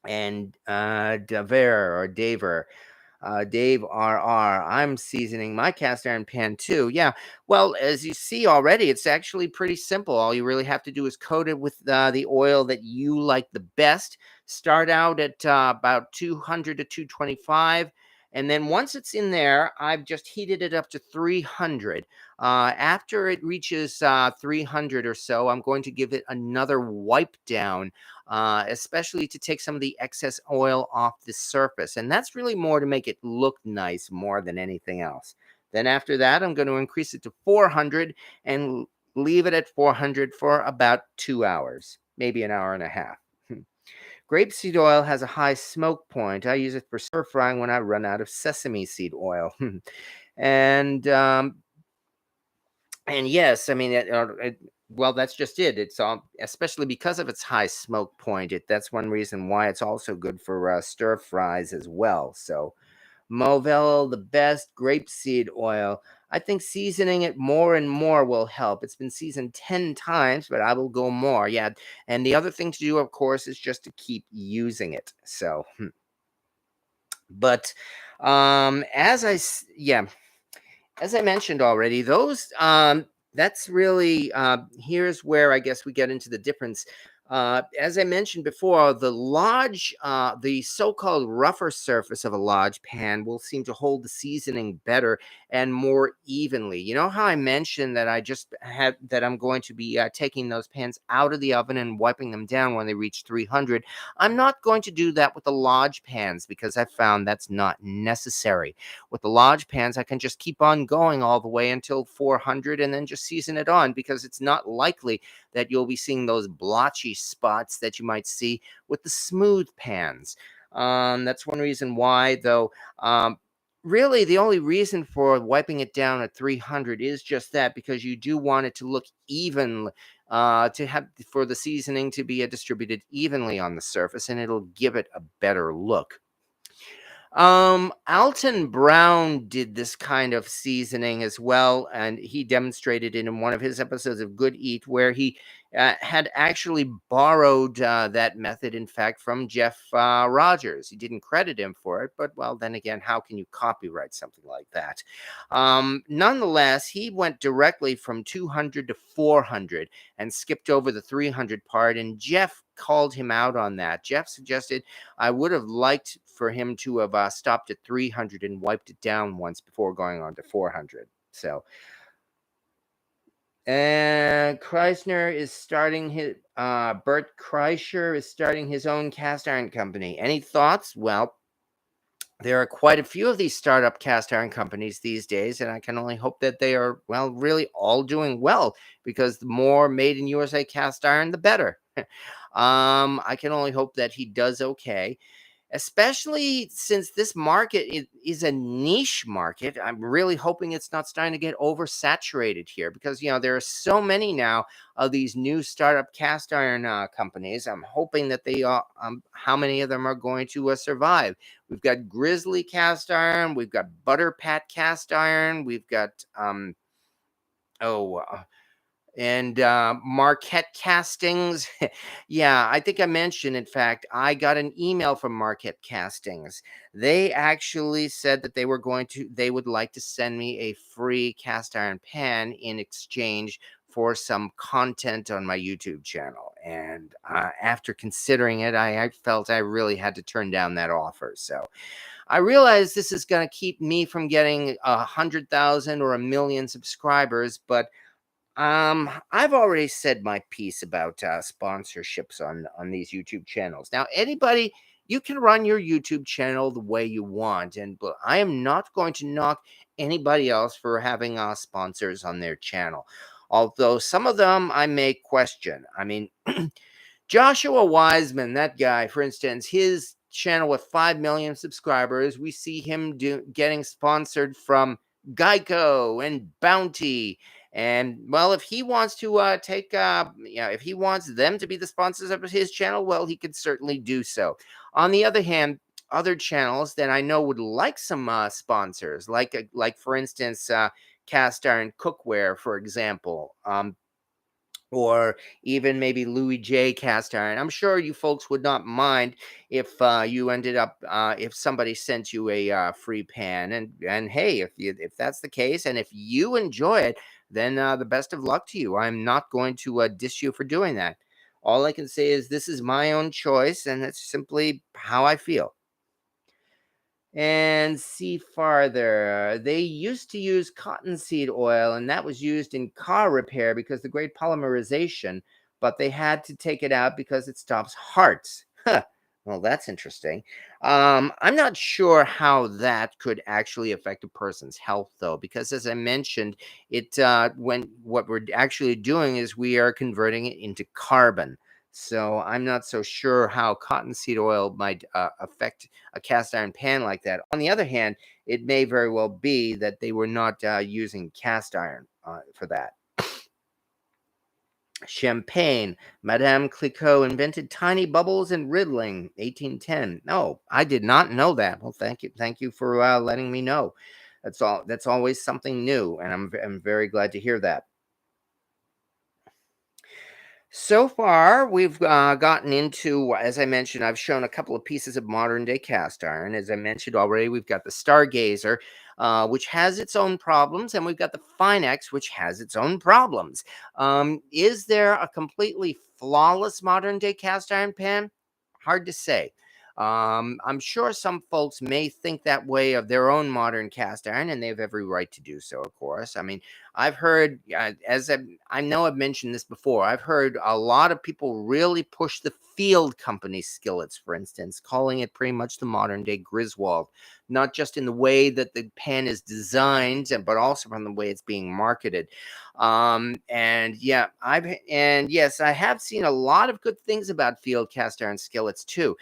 And Daver, Dave RR, I'm seasoning my cast iron pan too. Yeah, well, as you see already, it's actually pretty simple. All you really have to do is coat it with the oil that you like the best. Start out at about 200 to 225. And then once it's in there, I've just heated it up to 300. After it reaches 300 or so, I'm going to give it another wipe down, especially to take some of the excess oil off the surface. And that's really more to make it look nice more than anything else. Then after that, I'm going to increase it to 400 and leave it at 400 for about 2 hours, maybe an hour and a half. Grapeseed oil has a high smoke point. I use it for stir frying when I run out of sesame seed oil. and yes, I mean, well, that's just it. It's especially because of its high smoke point. That's one reason why it's also good for stir fries as well. So, Movell, the best grapeseed oil. I think seasoning it more and more will help. It's been seasoned 10 times, but I will go more. Yeah. And the other thing to do, of course, is just to keep using it. So, but as I mentioned already, those that's really here's where I guess we get into the difference. As I mentioned before, the Lodge, the so-called rougher surface of a Lodge pan will seem to hold the seasoning better and more evenly. You know how I mentioned that I'm going to be taking those pans out of the oven and wiping them down when they reach 300. I'm not going to do that with the large pans because I found that's not necessary. With the large pans, I can just keep on going all the way until 400 and then just season it on, because it's not likely that you'll be seeing those blotchy spots that you might see with the smooth pans. That's one reason why, though. Really, the only reason for wiping it down at 300 is just that, because you do want it to look even, to have for the seasoning to be distributed evenly on the surface, and it'll give it a better look. Alton Brown did this kind of seasoning as well, and he demonstrated it in one of his episodes of Good Eat, where he had actually borrowed that method, in fact, from Jeff Rogers. He didn't credit him for it, but well, then again, how can you copyright something like that? Nonetheless, he went directly from 200 to 400 and skipped over the 300 part, and Jeff called him out on that. Jeff suggested, I would have liked for him to have stopped at 300 and wiped it down once before going on to 400. So, and Kreisner is starting his, Bert Kreischer is starting his own cast iron company. Any thoughts? Well, there are quite a few of these startup cast iron companies these days, and I can only hope that they are, well, really all doing well, because the more made in USA cast iron, the better. I can only hope that he does okay, especially since this market is a niche market. I'm really hoping it's not starting to get oversaturated here, because, there are so many now of these new startup cast iron companies. I'm hoping that they are, how many of them are going to survive. We've got Grizzly Cast Iron, we've got Butter Pat Cast Iron, we've got, and Marquette Castings. Yeah, I think I mentioned, in fact, I got an email from Marquette Castings. They actually said that they would like to send me a free cast iron pan in exchange for some content on my YouTube channel. And after considering it, I felt I really had to turn down that offer. So I realize this is going to keep me from getting 100,000 or 1,000,000 subscribers, but I've already said my piece about sponsorships on these YouTube channels. Now, anybody, you can run your YouTube channel the way you want, but I am not going to knock anybody else for having sponsors on their channel. Although some of them I may question. I mean, Joshua Wiseman, that guy, for instance, his channel with 5 million subscribers, we see him getting sponsored from Geico and Bounty. And well, if he wants to if he wants them to be the sponsors of his channel, well, he could certainly do so. On the other hand, other channels that I know would like some sponsors, like for instance, Cast Iron Cookware, for example, or even maybe Louis J Cast Iron. I'm sure you folks would not mind if you ended up if somebody sent you a free pan, and hey, if that's the case, and if you enjoy it, then the best of luck to you. I'm not going to diss you for doing that. All I can say is this is my own choice, and it's simply how I feel. And see farther. They used to use cottonseed oil, and that was used in car repair because the great polymerization, but they had to take it out because it stops hearts. Huh. Well, that's interesting. I'm not sure how that could actually affect a person's health, though, because as I mentioned, when what we're actually doing is we are converting it into carbon. So I'm not so sure how cottonseed oil might affect a cast iron pan like that. On the other hand, it may very well be that they were not using cast iron for that. Champagne. Madame Clicquot invented tiny bubbles and riddling, 1810. No, I did not know that. Well, thank you. Thank you for letting me know. That's all. That's always something new, and I'm very glad to hear that. So far, we've gotten into, as I mentioned, I've shown a couple of pieces of modern day cast iron. As I mentioned already, we've got the Stargazer, which has its own problems, and we've got the Finex, which has its own problems. Is there a completely flawless modern day cast iron pan? Hard to say. I'm sure some folks may think that way of their own modern cast iron, and they have every right to do so, of course. I mean, I've heard, I know I've mentioned this before, I've heard a lot of people really push the Field Company skillets, for instance, calling it pretty much the modern day Griswold, not just in the way that the pan is designed, but also from the way it's being marketed. And yes, I have seen a lot of good things about Field cast iron skillets too.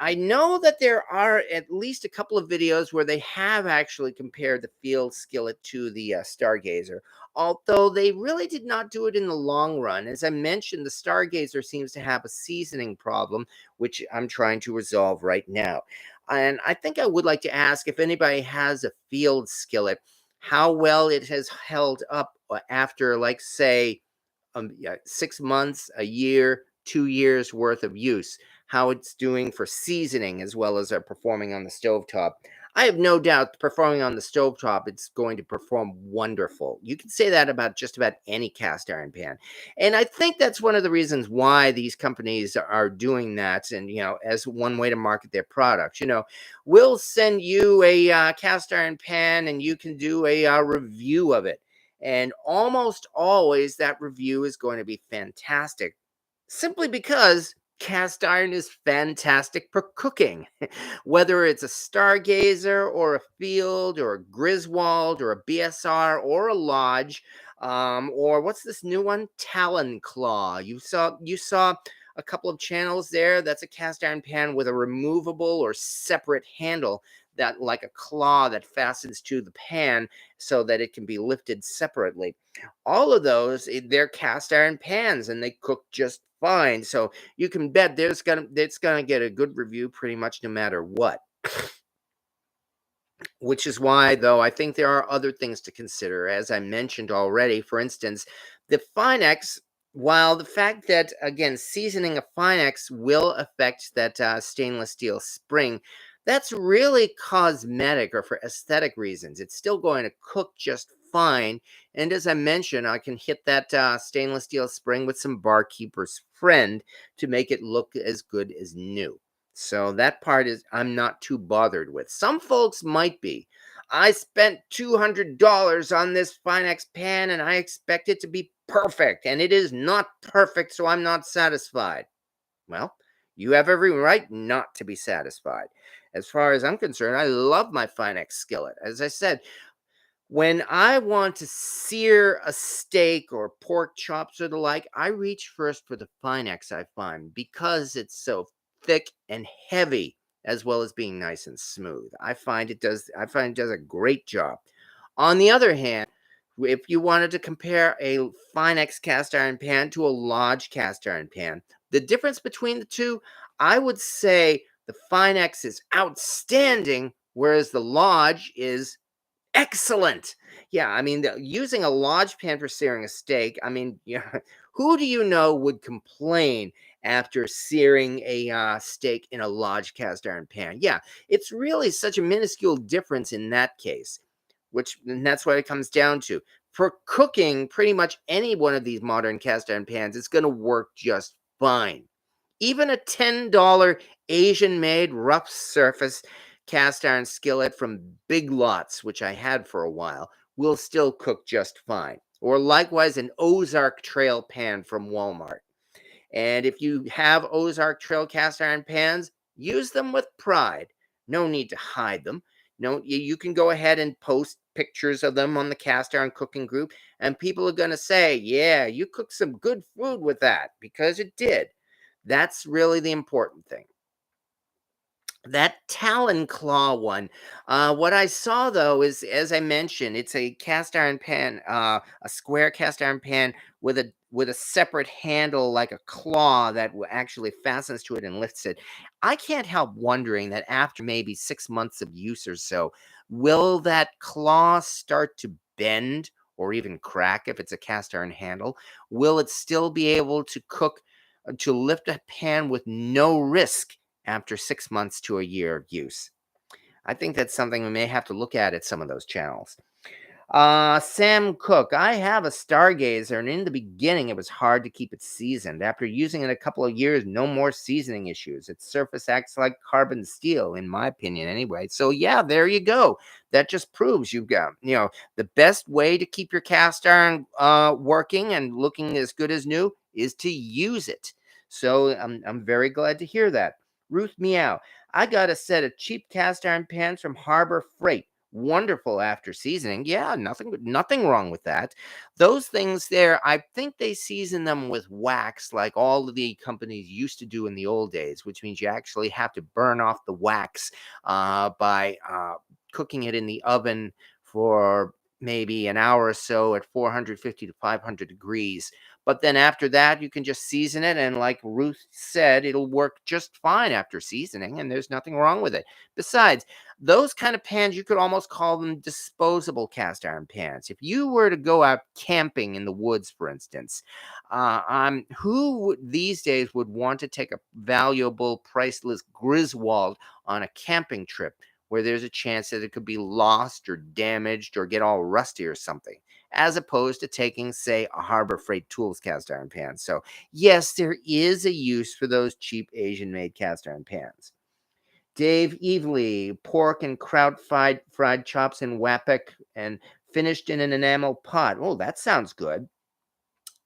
I know that there are at least a couple of videos where they have actually compared the Field skillet to the Stargazer, although they really did not do it in the long run. As I mentioned, the Stargazer seems to have a seasoning problem, which I'm trying to resolve right now. And I think I would like to ask if anybody has a Field skillet, how well it has held up after, like, say, yeah, 6 months, a year, 2 years worth of use, how it's doing for seasoning as well as performing on the stovetop. I have no doubt performing on the stovetop, it's going to perform wonderful. You can say that about just about any cast iron pan. And I think that's one of the reasons why these companies are doing that. And, as one way to market their products, we'll send you a cast iron pan and you can do a review of it. And almost always that review is going to be fantastic, simply because cast iron is fantastic for cooking. Whether it's a Stargazer or a Field or a Griswold or a BSR or a Lodge, or what's this new one? Talon Claw. You saw a couple of channels there. That's a cast iron pan with a removable or separate handle, that like a claw that fastens to the pan so that it can be lifted separately. All of those, they're cast iron pans and they cook just fine. So you can bet it's gonna get a good review pretty much no matter what. Which is why, though, I think there are other things to consider, as I mentioned already. For instance, the Finex, while the fact that, again, seasoning a Finex will affect that stainless steel spring, that's really cosmetic or for aesthetic reasons. It's still going to cook just fine. And as I mentioned, I can hit that stainless steel spring with some Barkeeper's Friend to make it look as good as new. So that part is I'm not too bothered with. Some folks might be. I spent $200 on this Finex pan and I expect it to be perfect, and it is not perfect, so I'm not satisfied. Well, you have every right not to be satisfied. As far as I'm concerned, I love my Finex skillet. As I said, when I want to sear a steak or pork chops or the like, I reach first for the Finex, I find, because it's so thick and heavy, as well as being nice and smooth. I find it does a great job. On the other hand, if you wanted to compare a Finex cast iron pan to a Lodge cast iron pan, the difference between the two, I would say the Finex is outstanding, whereas the Lodge is excellent. Yeah, I mean, using a Lodge pan for searing a steak, I mean, yeah, who do you know would complain after searing a steak in a Lodge cast iron pan? Yeah, it's really such a minuscule difference in that case, and that's what it comes down to. For cooking, pretty much any one of these modern cast iron pans is going to work just fine. Even a $10 Asian made rough surface cast iron skillet from Big Lots, which I had for a while, will still cook just fine. Or likewise, an Ozark Trail pan from Walmart. And if you have Ozark Trail cast iron pans, use them with pride. No need to hide them. No, you can go ahead and post pictures of them on the cast iron cooking group, and people are going to say, yeah, you cooked some good food with that, because it did. That's really the important thing. That Talon Claw one. What I saw, though, is, as I mentioned, it's a cast iron pan, a square cast iron pan with a separate handle, like a claw that actually fastens to it and lifts it. I can't help wondering that after maybe 6 months of use or so, will that claw start to bend or even crack if it's a cast iron handle? Will it still be able to cook, to lift a pan with no risk after 6 months to a year of use? I think that's something we may have to look at some of those channels. Sam Cook, I have a Stargazer, and in the beginning it was hard to keep it seasoned. After using it a couple of years, no more seasoning issues. Its surface acts like carbon steel, in my opinion, anyway. So yeah, there you go. That just proves you've got, the best way to keep your cast iron working and looking as good as new is to use it. So I'm very glad to hear that. Ruth Meow, I got a set of cheap cast iron pans from Harbor Freight. Wonderful after seasoning. Yeah, nothing wrong with that. Those things there, I think they season them with wax like all of the companies used to do in the old days, which means you actually have to burn off the wax by cooking it in the oven for maybe an hour or so at 450 to 500 degrees. But then after that, you can just season it. And like Ruth said, it'll work just fine after seasoning, and there's nothing wrong with it. Besides, those kind of pans, you could almost call them disposable cast iron pans. If you were to go out camping in the woods, for instance, these days would want to take a valuable, priceless Griswold on a camping trip where there's a chance that it could be lost or damaged or get all rusty or something, as opposed to taking, say, a Harbor Freight Tools cast iron pan. So, yes, there is a use for those cheap Asian-made cast iron pans. Dave Evely, pork and kraut fried chops in Wapik and finished in an enamel pot. Oh, that sounds good.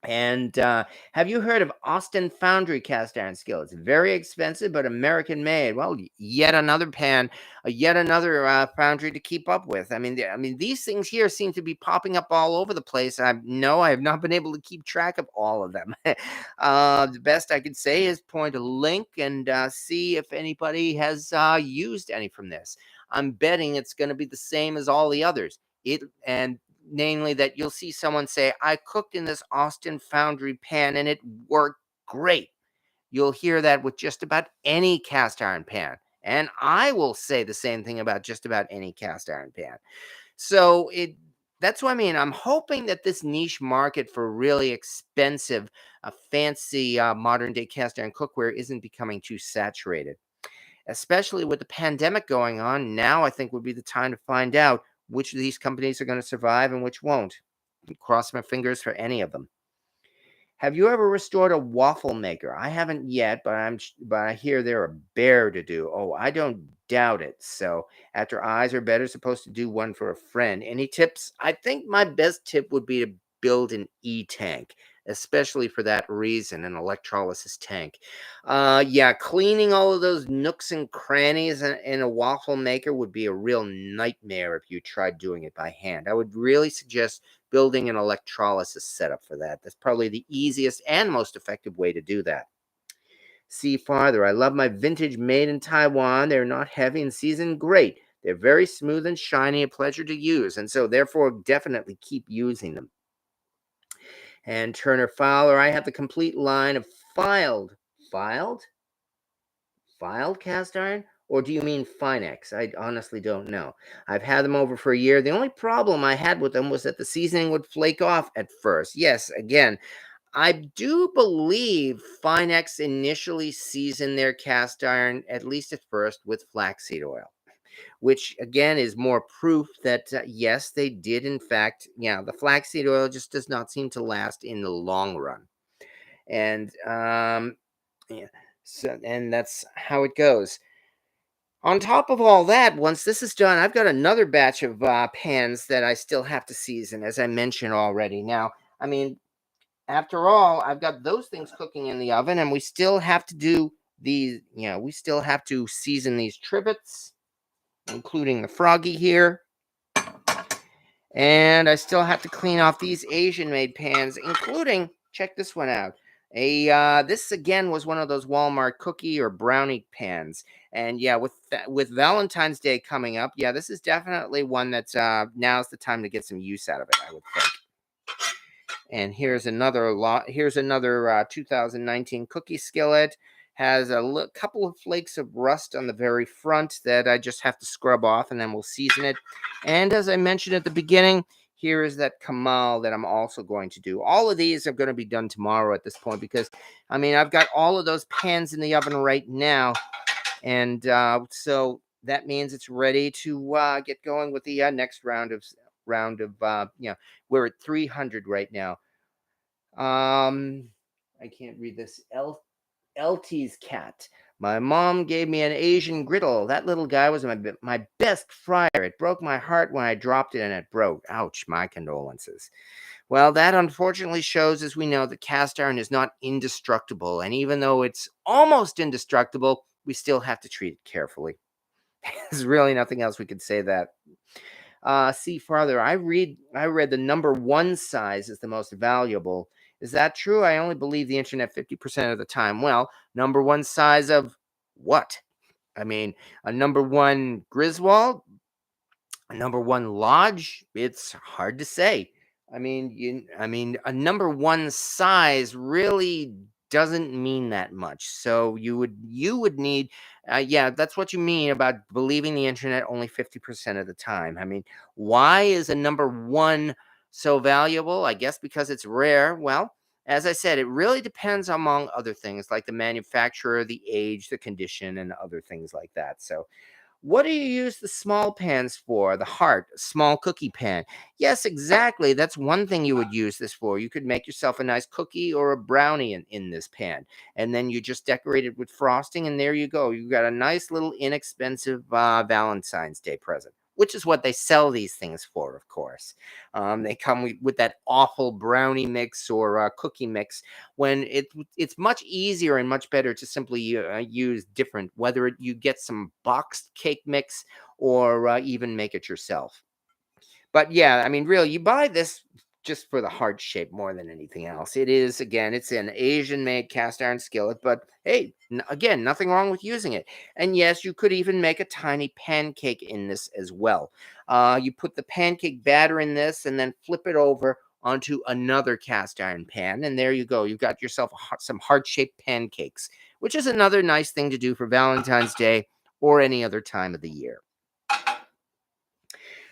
And have you heard of Austin Foundry cast iron skillets? Very expensive, but American made. Well, yet another yet another foundry to keep up with. I mean, these things here seem to be popping up all over the place. I have not been able to keep track of all of them. The best I could say is point a link and see if anybody has used any from this. I'm betting it's going to be the same as all the others. Namely that you'll see someone say, I cooked in this Austin Foundry pan and it worked great. You'll hear that with just about any cast iron pan. And I will say the same thing about just about any cast iron pan. So that's what I mean. I'm hoping that this niche market for really expensive, fancy modern day cast iron cookware isn't becoming too saturated. Especially with the pandemic going on, now I think would be the time to find out which of these companies are going to survive and which won't. Cross my fingers for any of them. Have you ever restored a waffle maker? I haven't yet, but I hear they're a bear to do. Oh, I don't doubt it. So, after eyes are better, supposed to do one for a friend. Any tips? I think my best tip would be to build an e-tank, especially for that reason, an electrolysis tank. Yeah, cleaning all of those nooks and crannies in a waffle maker would be a real nightmare if you tried doing it by hand. I would really suggest building an electrolysis setup for that. That's probably the easiest and most effective way to do that. See farther. I love my vintage made in Taiwan. They're not heavy and seasoned great. They're very smooth and shiny, a pleasure to use, and so therefore definitely keep using them. And Turner Fowler, I have the complete line of filed cast iron? Or do you mean Finex? I honestly don't know. I've had them over for a year. The only problem I had with them was that the seasoning would flake off at first. Yes, again, I do believe Finex initially seasoned their cast iron, at least at first, with flaxseed oil, which again is more proof that yes, they did in fact. Yeah, the flaxseed oil just does not seem to last in the long run, and yeah, so and that's how it goes. On top of all that, once this is done, I've got another batch of pans that I still have to season, as I mentioned already. Now, I mean, after all, I've got those things cooking in the oven, and we still have to do these, we still have to season these trivets, including the froggy here. And I still have to clean off these Asian-made pans, including, check this one out. This again was one of those Walmart cookie or brownie pans, and yeah, with Valentine's Day coming up, yeah, this is definitely one that's now's the time to get some use out of it, I would think. And here's another 2019 cookie skillet. Has a couple of flakes of rust on the very front that I just have to scrub off, and then we'll season it. And as I mentioned at the beginning, here is that Kamal that I'm also going to do. All of these are going to be done tomorrow at this point because, I mean, I've got all of those pans in the oven right now. And so that means it's ready to get going with the next round of round of, we're at 300 right now. I can't read this. LT's cat. My mom gave me an Asian griddle. That little guy was my best fryer. It broke my heart when I dropped it and it broke. Ouch, my condolences. Well, that unfortunately shows, as we know, that cast iron is not indestructible. And even though it's almost indestructible, we still have to treat it carefully. There's really nothing else we could say that. See farther. I read the number one size is the most valuable. Is that true? I only believe the internet 50% of the time. Well, number one size of what? I mean, a number one Griswold, a number one Lodge. It's hard to say. I mean, a number one size really doesn't mean that much. So you would need, yeah, that's what you mean about believing the internet only 50% of the time. I mean, why is a number one so valuable? I guess because it's rare. Well, as I said, it really depends among other things like the manufacturer, the age, the condition, and other things like that. So what do you use the small pans for? The heart, small cookie pan. Yes, exactly. That's one thing you would use this for. You could make yourself a nice cookie or a brownie in this pan. And then you just decorate it with frosting, and there you go. You got a nice little inexpensive Valentine's Day present, which is what they sell these things for, of course. They come with that awful brownie mix or cookie mix when it's much easier and much better to simply use different, whether you get some boxed cake mix or even make it yourself. But yeah, I mean, really, you buy this just for the heart shape more than anything else. It is, again, it's an Asian made cast iron skillet, but hey, again, nothing wrong with using it. And yes, you could even make a tiny pancake in this as well. You put the pancake batter in this and then flip it over onto another cast iron pan. And there you go. You've got yourself some heart shaped pancakes, which is another nice thing to do for Valentine's Day or any other time of the year.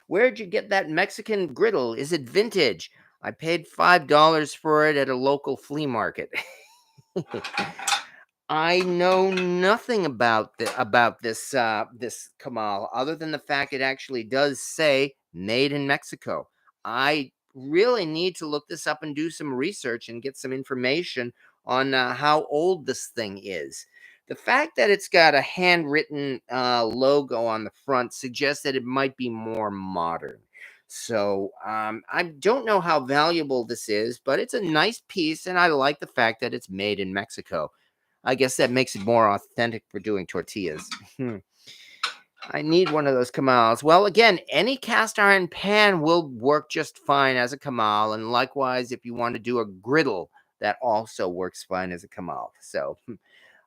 Where'd you get that Mexican griddle? Is it vintage? I paid $5 for it at a local flea market. I know nothing about this Kamal other than the fact it actually does say made in Mexico. I really need to look this up and do some research and get some information on how old this thing is. The fact that it's got a handwritten logo on the front suggests that it might be more modern. So I don't know how valuable this is, but it's a nice piece, and I like the fact that it's made in Mexico. I guess that makes it more authentic for doing tortillas. I need one of those kamals. Well, again, any cast iron pan will work just fine as a kamal, and likewise, if you want to do a griddle, that also works fine as a kamal. So,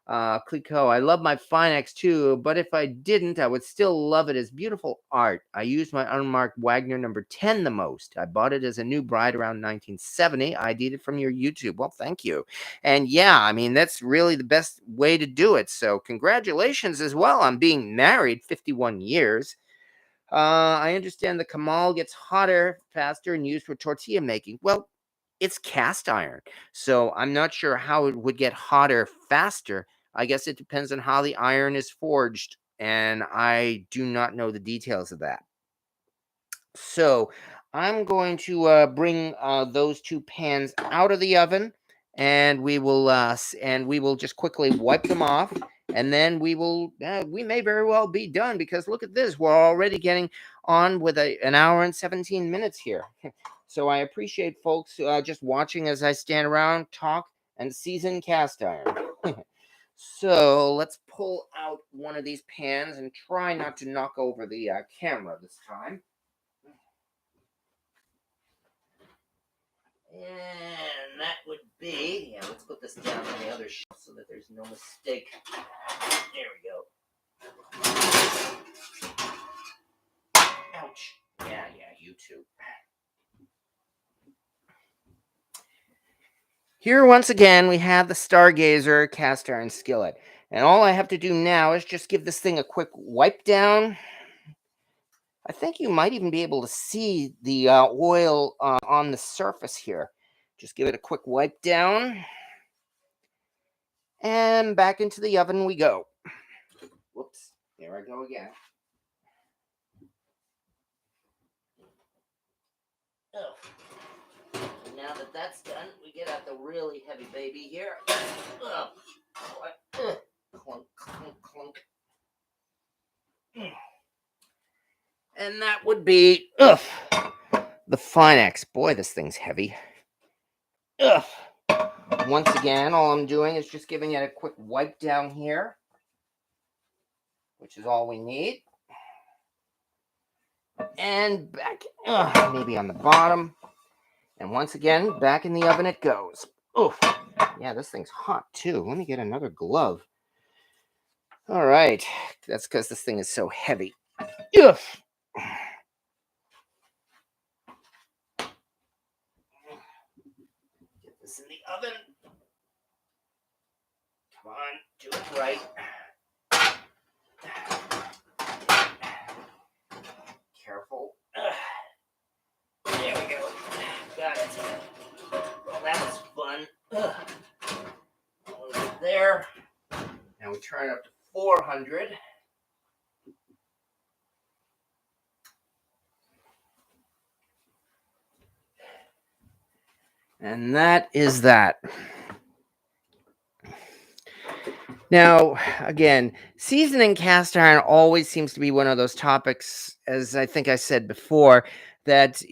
Clico, I love my Finex too, but if I didn't, I would still love it as beautiful art. I used my unmarked Wagner number 10 the most. I bought it as a new bride around 1970. I did it from your YouTube. Well, thank you. And yeah, I mean, that's really the best way to do it. So congratulations as well on being married 51 years. I understand the Kamal gets hotter faster and used for tortilla making. Well, it's cast iron, so I'm not sure how it would get hotter faster. I guess it depends on how the iron is forged, and I do not know the details of that. So I'm going to bring those two pans out of the oven, and we will just quickly wipe them off, and then we may very well be done because look at this, we're already getting on with an hour and 17 minutes here. So I appreciate folks just watching as I stand around, talk, and season cast iron. So let's pull out one of these pans and try not to knock over the camera this time. And that would be, yeah, let's put this down on the other shelf so that there's no mistake. There we go. Ouch. Yeah, YouTube. Here once again we have the Stargazer cast iron skillet. And all I have to do now is just give this thing a quick wipe down. I think you might even be able to see the oil on the surface here. Just give it a quick wipe down. And back into the oven we go. Whoops, there I go again. Now that that's done, we get out the really heavy baby here. Clunk, clunk, clunk. And that would be the Finex. Boy, this thing's heavy. Once again, all I'm doing is just giving it a quick wipe down here, which is all we need. And back, maybe on the bottom. And once again, back in the oven it goes. Oof. Yeah, this thing's hot too. Let me get another glove. All right. That's because this thing is so heavy. Oof. Get this in the oven. Come on, do it right. Careful. There we go. Got it. Well, that was fun. Over there. Now we turn it up to 400. And that is that. Now, again, seasoning cast iron always seems to be one of those topics, as I think I said before, that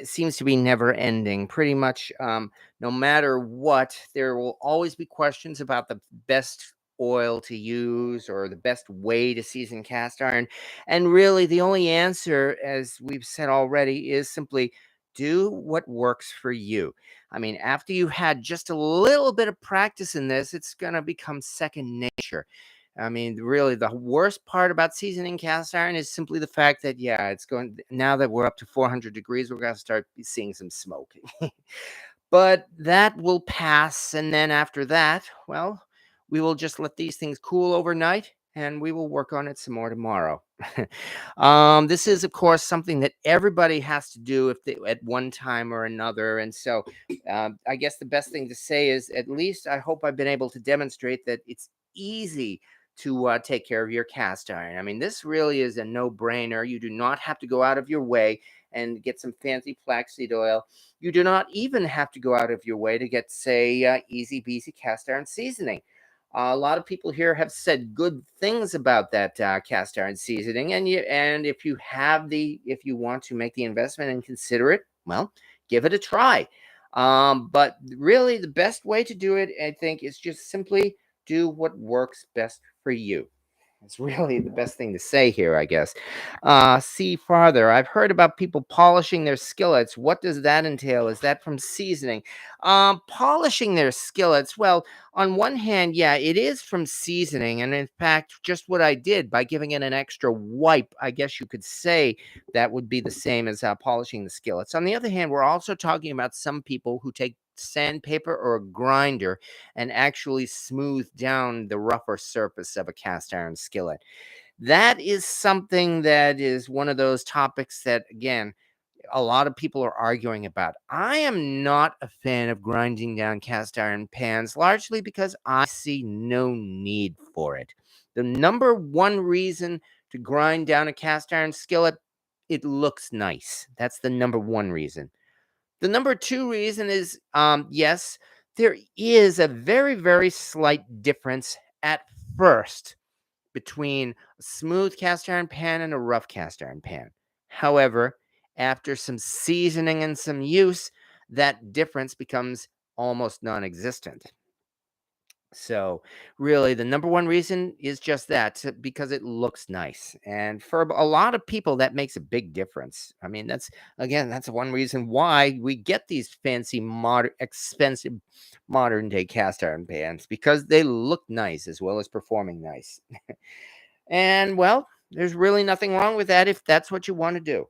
seems to be never ending. Pretty much, no matter what, there will always be questions about the best oil to use or the best way to season cast iron. And really, the only answer, as we've said already, is simply do what works for you. I mean, after you had just a little bit of practice in this, it's going to become second nature. I mean, really, the worst part about seasoning cast iron is simply the fact that, yeah, it's going, now that we're up to 400 degrees, we're going to start seeing some smoke. But that will pass. And then after that, well, we will just let these things cool overnight and we will work on it some more tomorrow. This is, of course, something that everybody has to do if they, at one time or another. And so I guess the best thing to say is, at least I hope I've been able to demonstrate that it's easy to take care of your cast iron. I mean, this really is a no-brainer. You do not have to go out of your way and get some fancy flaxseed oil. You do not even have to go out of your way to get, say, easy peasy cast iron seasoning. A lot of people here have said good things about that cast iron seasoning, and if you want to make the investment and consider it, well, give it a try. But really, the best way to do it, I think, is just simply do what works best for you. It's really the best thing to say here, I guess. See farther. I've heard about people polishing their skillets. What does that entail? Is that from seasoning? Polishing their skillets. Well, on one hand, yeah, it is from seasoning. And in fact, just what I did by giving it an extra wipe, I guess you could say that would be the same as polishing the skillets. On the other hand, we're also talking about some people who take sandpaper or a grinder and actually smooth down the rougher surface of a cast iron skillet. That is something that is one of those topics that, again, a lot of people are arguing about. I am not a fan of grinding down cast iron pans, largely because I see no need for it. The number one reason to grind down a cast iron skillet, it looks nice. That's the number one reason. The number two reason is, yes, there is a very, very slight difference at first between a smooth cast iron pan and a rough cast iron pan. However, after some seasoning and some use, that difference becomes almost non existent. So, really, the number one reason is just that, because it looks nice. And for a lot of people, that makes a big difference. I mean, that's one reason why we get these fancy, expensive modern day cast iron pans, because they look nice as well as performing nice. And, well, there's really nothing wrong with that if that's what you want to do.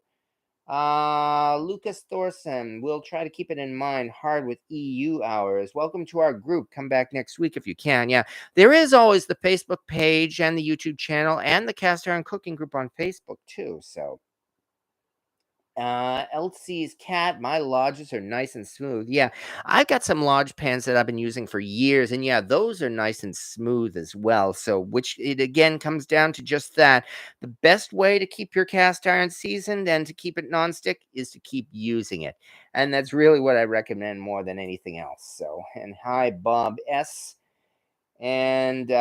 Lucas Thorson, we'll try to keep it in mind. Hard with EU hours. Welcome to our group. Come back next week if you can. Yeah, there is always the Facebook page and the YouTube channel and the Cast Iron Cooking group on Facebook too. So Elsie's cat, my lodges are nice and smooth. Yeah, I've got some lodge pans that I've been using for years, and yeah, those are nice and smooth as well. So, which it again comes down to just that. The best way to keep your cast iron seasoned and to keep it nonstick is to keep using it. And that's really what I recommend more than anything else. So, and hi, Bob S. And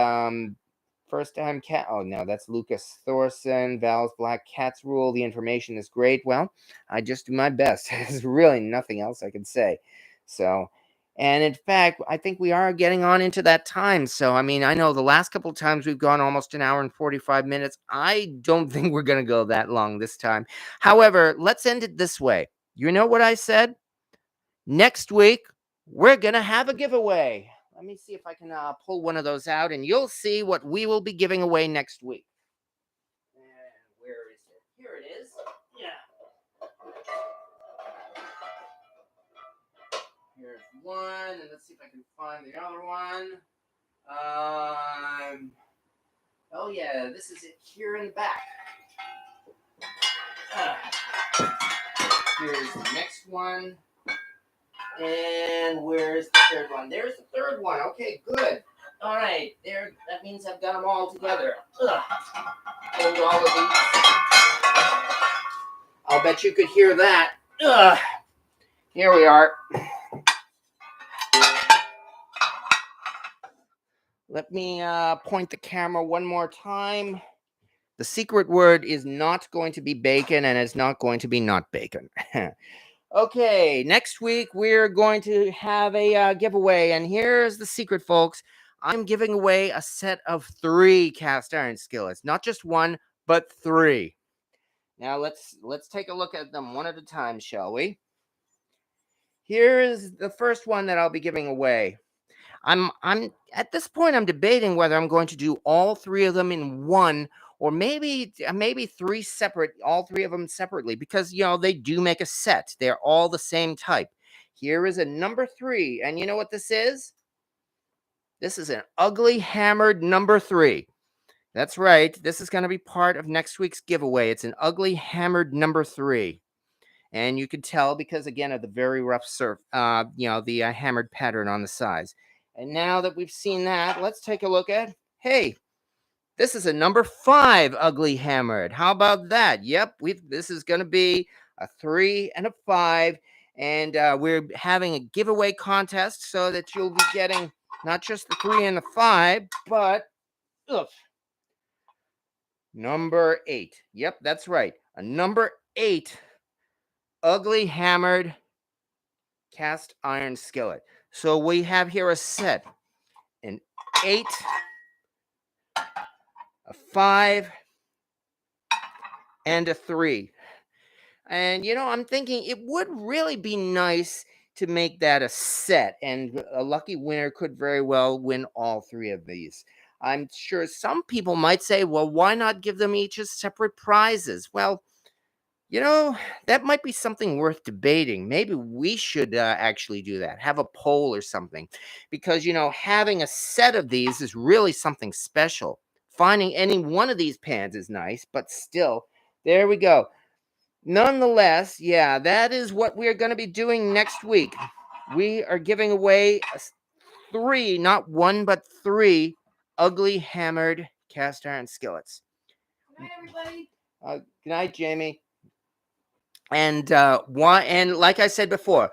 first time cat. Oh no, that's Lucas Thorson. Val's Black Cats Rule. The information is great. Well, I just do my best. There's really nothing else I can say. So, and in fact, I think we are getting on into that time. So, I mean, I know the last couple of times we've gone almost an hour and 45 minutes. I don't think we're going to go that long this time. However, let's end it this way. You know what I said? Next week, we're going to have a giveaway. Let me see if I can pull one of those out, and you'll see what we will be giving away next week. And where is it? Here it is. Yeah. Here's one, and let's see if I can find the other one. Oh yeah, this is it here in the back. Here's the next one. And where's the third one? There's the third one. Okay, good. All right, there. That means I've got them all together. Hold all of these. I'll bet you could hear that. Here we are. Let me point the camera one more time. The secret word is not going to be bacon, and it's not going to be not bacon. Okay, next week we're going to have a giveaway, and here's the secret, folks. I'm giving away a set of 3 cast iron skillets, not just one, but 3. Now let's take a look at them one at a time, shall we? Here's the first one that I'll be giving away. I'm at this point I'm debating whether I'm going to do all 3 of them in one, or maybe 3 separate, all 3 of them separately, because they do make a set. They're all the same type. Here is a number 3, and you know what this is? This is an ugly hammered number 3. That's right. This is going to be part of next week's giveaway. It's an ugly hammered number 3. And you can tell because, again, of the very rough the hammered pattern on the sides. And now that we've seen that, let's take a look at, hey, this is a number 5 ugly hammered. How about that? Yep, this is going to be a 3 and a 5. And we're having a giveaway contest so that you'll be getting not just the 3 and the 5, but number 8. Yep, that's right. A number 8 ugly hammered cast iron skillet. So we have here a set, an 8, a 5, and a 3. And I'm thinking it would really be nice to make that a set, and a lucky winner could very well win all 3 of these. I'm sure some people might say, well, why not give them each as separate prizes? Well, that might be something worth debating. Maybe we should actually do that, have a poll or something, because, having a set of these is really something special. Finding any one of these pans is nice, but still, there we go. Nonetheless, yeah, that is what we're going to be doing next week. We are giving away 3, not 1, but 3 ugly hammered cast iron skillets. Good night, everybody. Good night, Jamie. And why? And like I said before,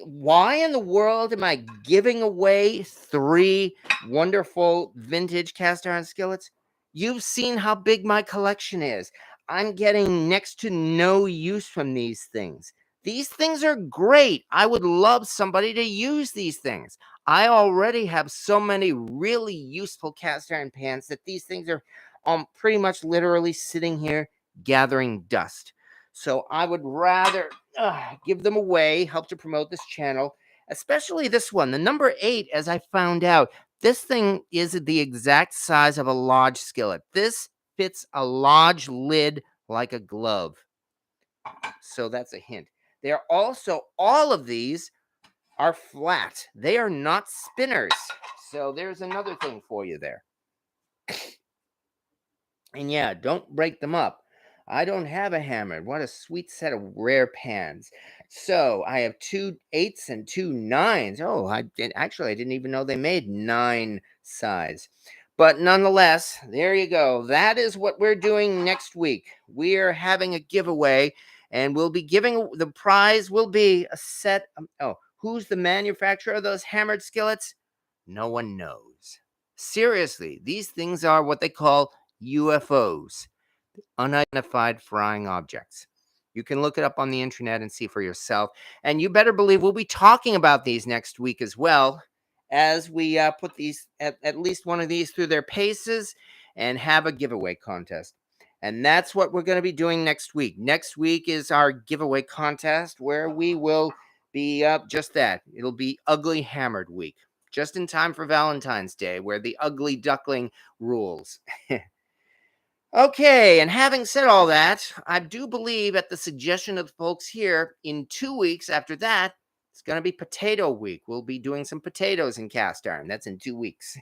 why in the world am I giving away 3 wonderful vintage cast iron skillets? You've seen how big my collection is. I'm getting next to no use from these things. These things are great. I would love somebody to use these things. I already have so many really useful cast iron pans that these things are pretty much literally sitting here gathering dust. So I would rather give them away, help to promote this channel, especially this one. The number 8, as I found out, this thing is the exact size of a lodge skillet. This fits a lodge lid like a glove. So that's a hint. They're also, all of these are flat. They are not spinners. So there's another thing for you there. And yeah, don't break them up. I don't have a hammer. What a sweet set of rare pans. So I have 2 8s and 2 9s. Oh, I didn't even know they made 9 size. But nonetheless, there you go. That is what we're doing next week. We are having a giveaway, and we'll be giving the prize will be a set. Who's the manufacturer of those hammered skillets? No one knows. Seriously, these things are what they call UFOs, unidentified flying objects. You can look it up on the internet and see for yourself. And you better believe we'll be talking about these next week as well, as we put these at least one of these through their paces and have a giveaway contest. And that's what we're going to be doing next week. Next week is our giveaway contest where we will be just that. It'll be Ugly Hammered Week, just in time for Valentine's Day, where the ugly duckling rules. Okay, and having said all that, I do believe at the suggestion of the folks here, in 2 weeks after that, it's going to be Potato Week. We'll be doing some potatoes in cast iron. That's in 2 weeks.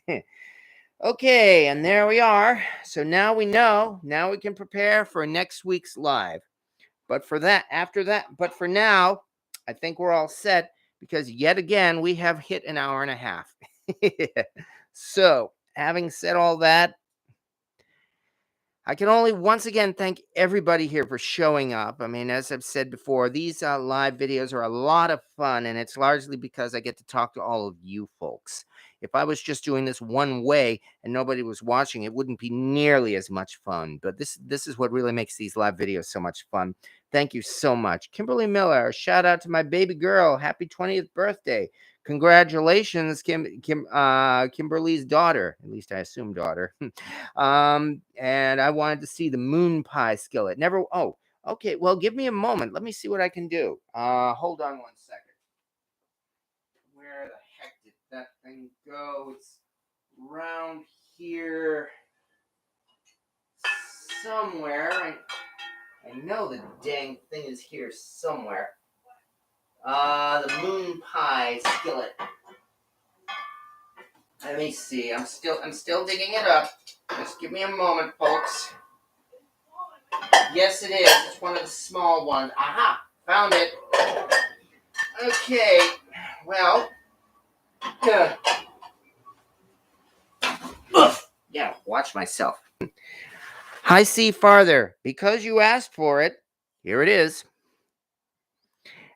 Okay, and there we are. So now we know. Now we can prepare for next week's live. But for now, I think we're all set because yet again, we have hit an hour and a half. So, having said all that, I can only once again thank everybody here for showing up. I mean, as I've said before, these live videos are a lot of fun, and it's largely because I get to talk to all of you folks. If I was just doing this one way and nobody was watching, it wouldn't be nearly as much fun. But this is what really makes these live videos so much fun. Thank you so much. Kimberly Miller, shout out to my baby girl. Happy 20th birthday. Congratulations, Kimberly's daughter. At least I assume daughter. And I wanted to see the moon pie skillet. Never. Oh, okay. Well, give me a moment. Let me see what I can do. Hold on 1 second. Where the heck did that thing go? It's around here somewhere. I know the dang thing is here somewhere. The moon pie skillet. Let me see. I'm still digging it up. Just give me a moment, folks. Yes, it is. It's one of the small ones. Aha! Found it. Okay. Well. Yeah, watch myself. I see farther. Because you asked for it, here it is.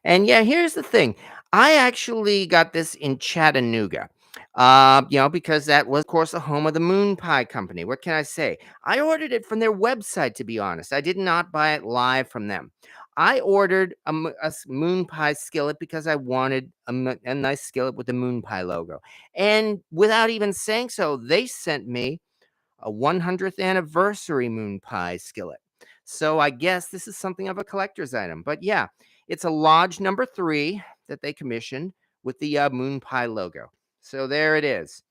And yeah, here's the thing. I actually got this in Chattanooga. Because that was, of course, the home of the Moon Pie Company. What can I say? I ordered it from their website, to be honest. I did not buy it live from them. I ordered a moon pie skillet because I wanted a nice skillet with the moon pie logo. And without even saying so, they sent me a 100th anniversary moon pie skillet. So I guess this is something of a collector's item. But yeah, it's a Lodge number 3 that they commissioned with the moon pie logo. So there it is.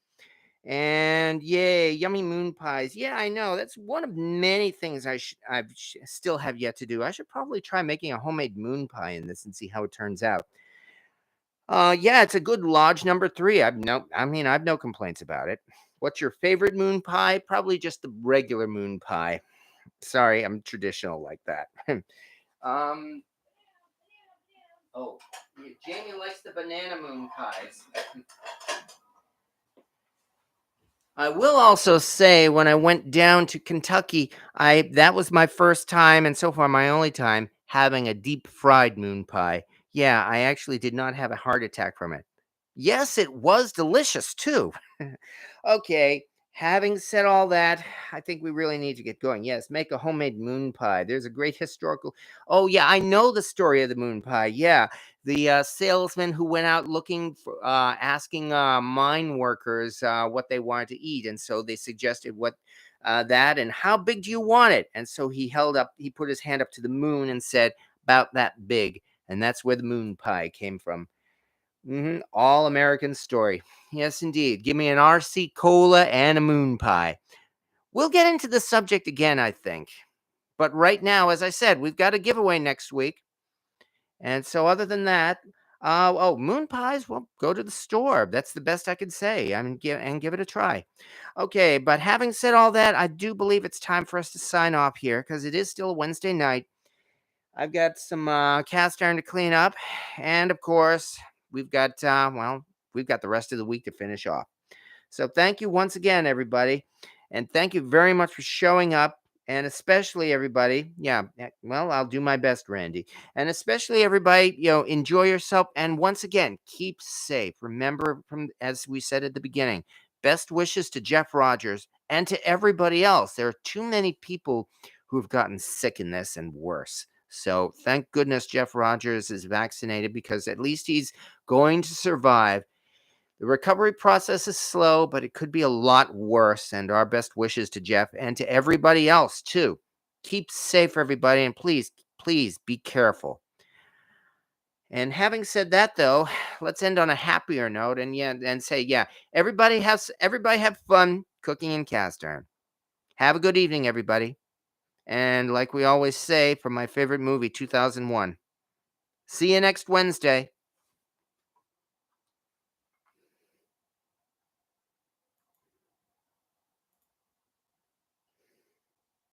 And yay, yummy moon pies. Yeah, I know. That's one of many things I still have yet to do. I should probably try making a homemade moon pie in this and see how it turns out. Yeah, it's a good Lodge number 3. I've no complaints about it. What's your favorite moon pie? Probably just the regular moon pie. Sorry, I'm traditional like that. Jamie likes the banana moon pies. I will also say when I went down to Kentucky, that was my first time and so far my only time having a deep fried moon pie. Yeah, I actually did not have a heart attack from it. Yes, it was delicious too. Okay, having said all that, I think we really need to get going. Yes, make a homemade moon pie. There's a great historical. Oh, yeah, I know the story of the moon pie. Yeah, the salesman who went out looking for, asking mine workers what they wanted to eat. And so they suggested that and how big do you want it? And so he put his hand up to the moon and said, about that big. And that's where the moon pie came from. All American story. Yes, indeed. Give me an RC Cola and a moon pie. We'll get into the subject again, I think. But right now, as I said, we've got a giveaway next week. And so other than that, Moon pies. Well, go to the store. That's the best I could say. I mean, give it a try. Okay, but having said all that, I do believe it's time for us to sign off here because it is still a Wednesday night. I've got some cast iron to clean up, and of course, we've got we've got the rest of the week to finish off. So thank you once again, everybody. And thank you very much for showing up. And especially everybody, well, I'll do my best, Randy. And especially everybody, enjoy yourself. And once again, keep safe. Remember, from as we said at the beginning, best wishes to Jeff Rogers and to everybody else. There are too many people who have gotten sick in this and worse. So thank goodness Jeff Rogers is vaccinated because at least he's going to survive. The recovery process is slow, but it could be a lot worse. And our best wishes to Jeff and to everybody else, too. Keep safe, everybody, and please, please be careful. And having said that, though, let's end on a happier note and say, everybody have fun cooking in cast iron. Have a good evening, everybody. And like we always say from my favorite movie, 2001, see you next Wednesday.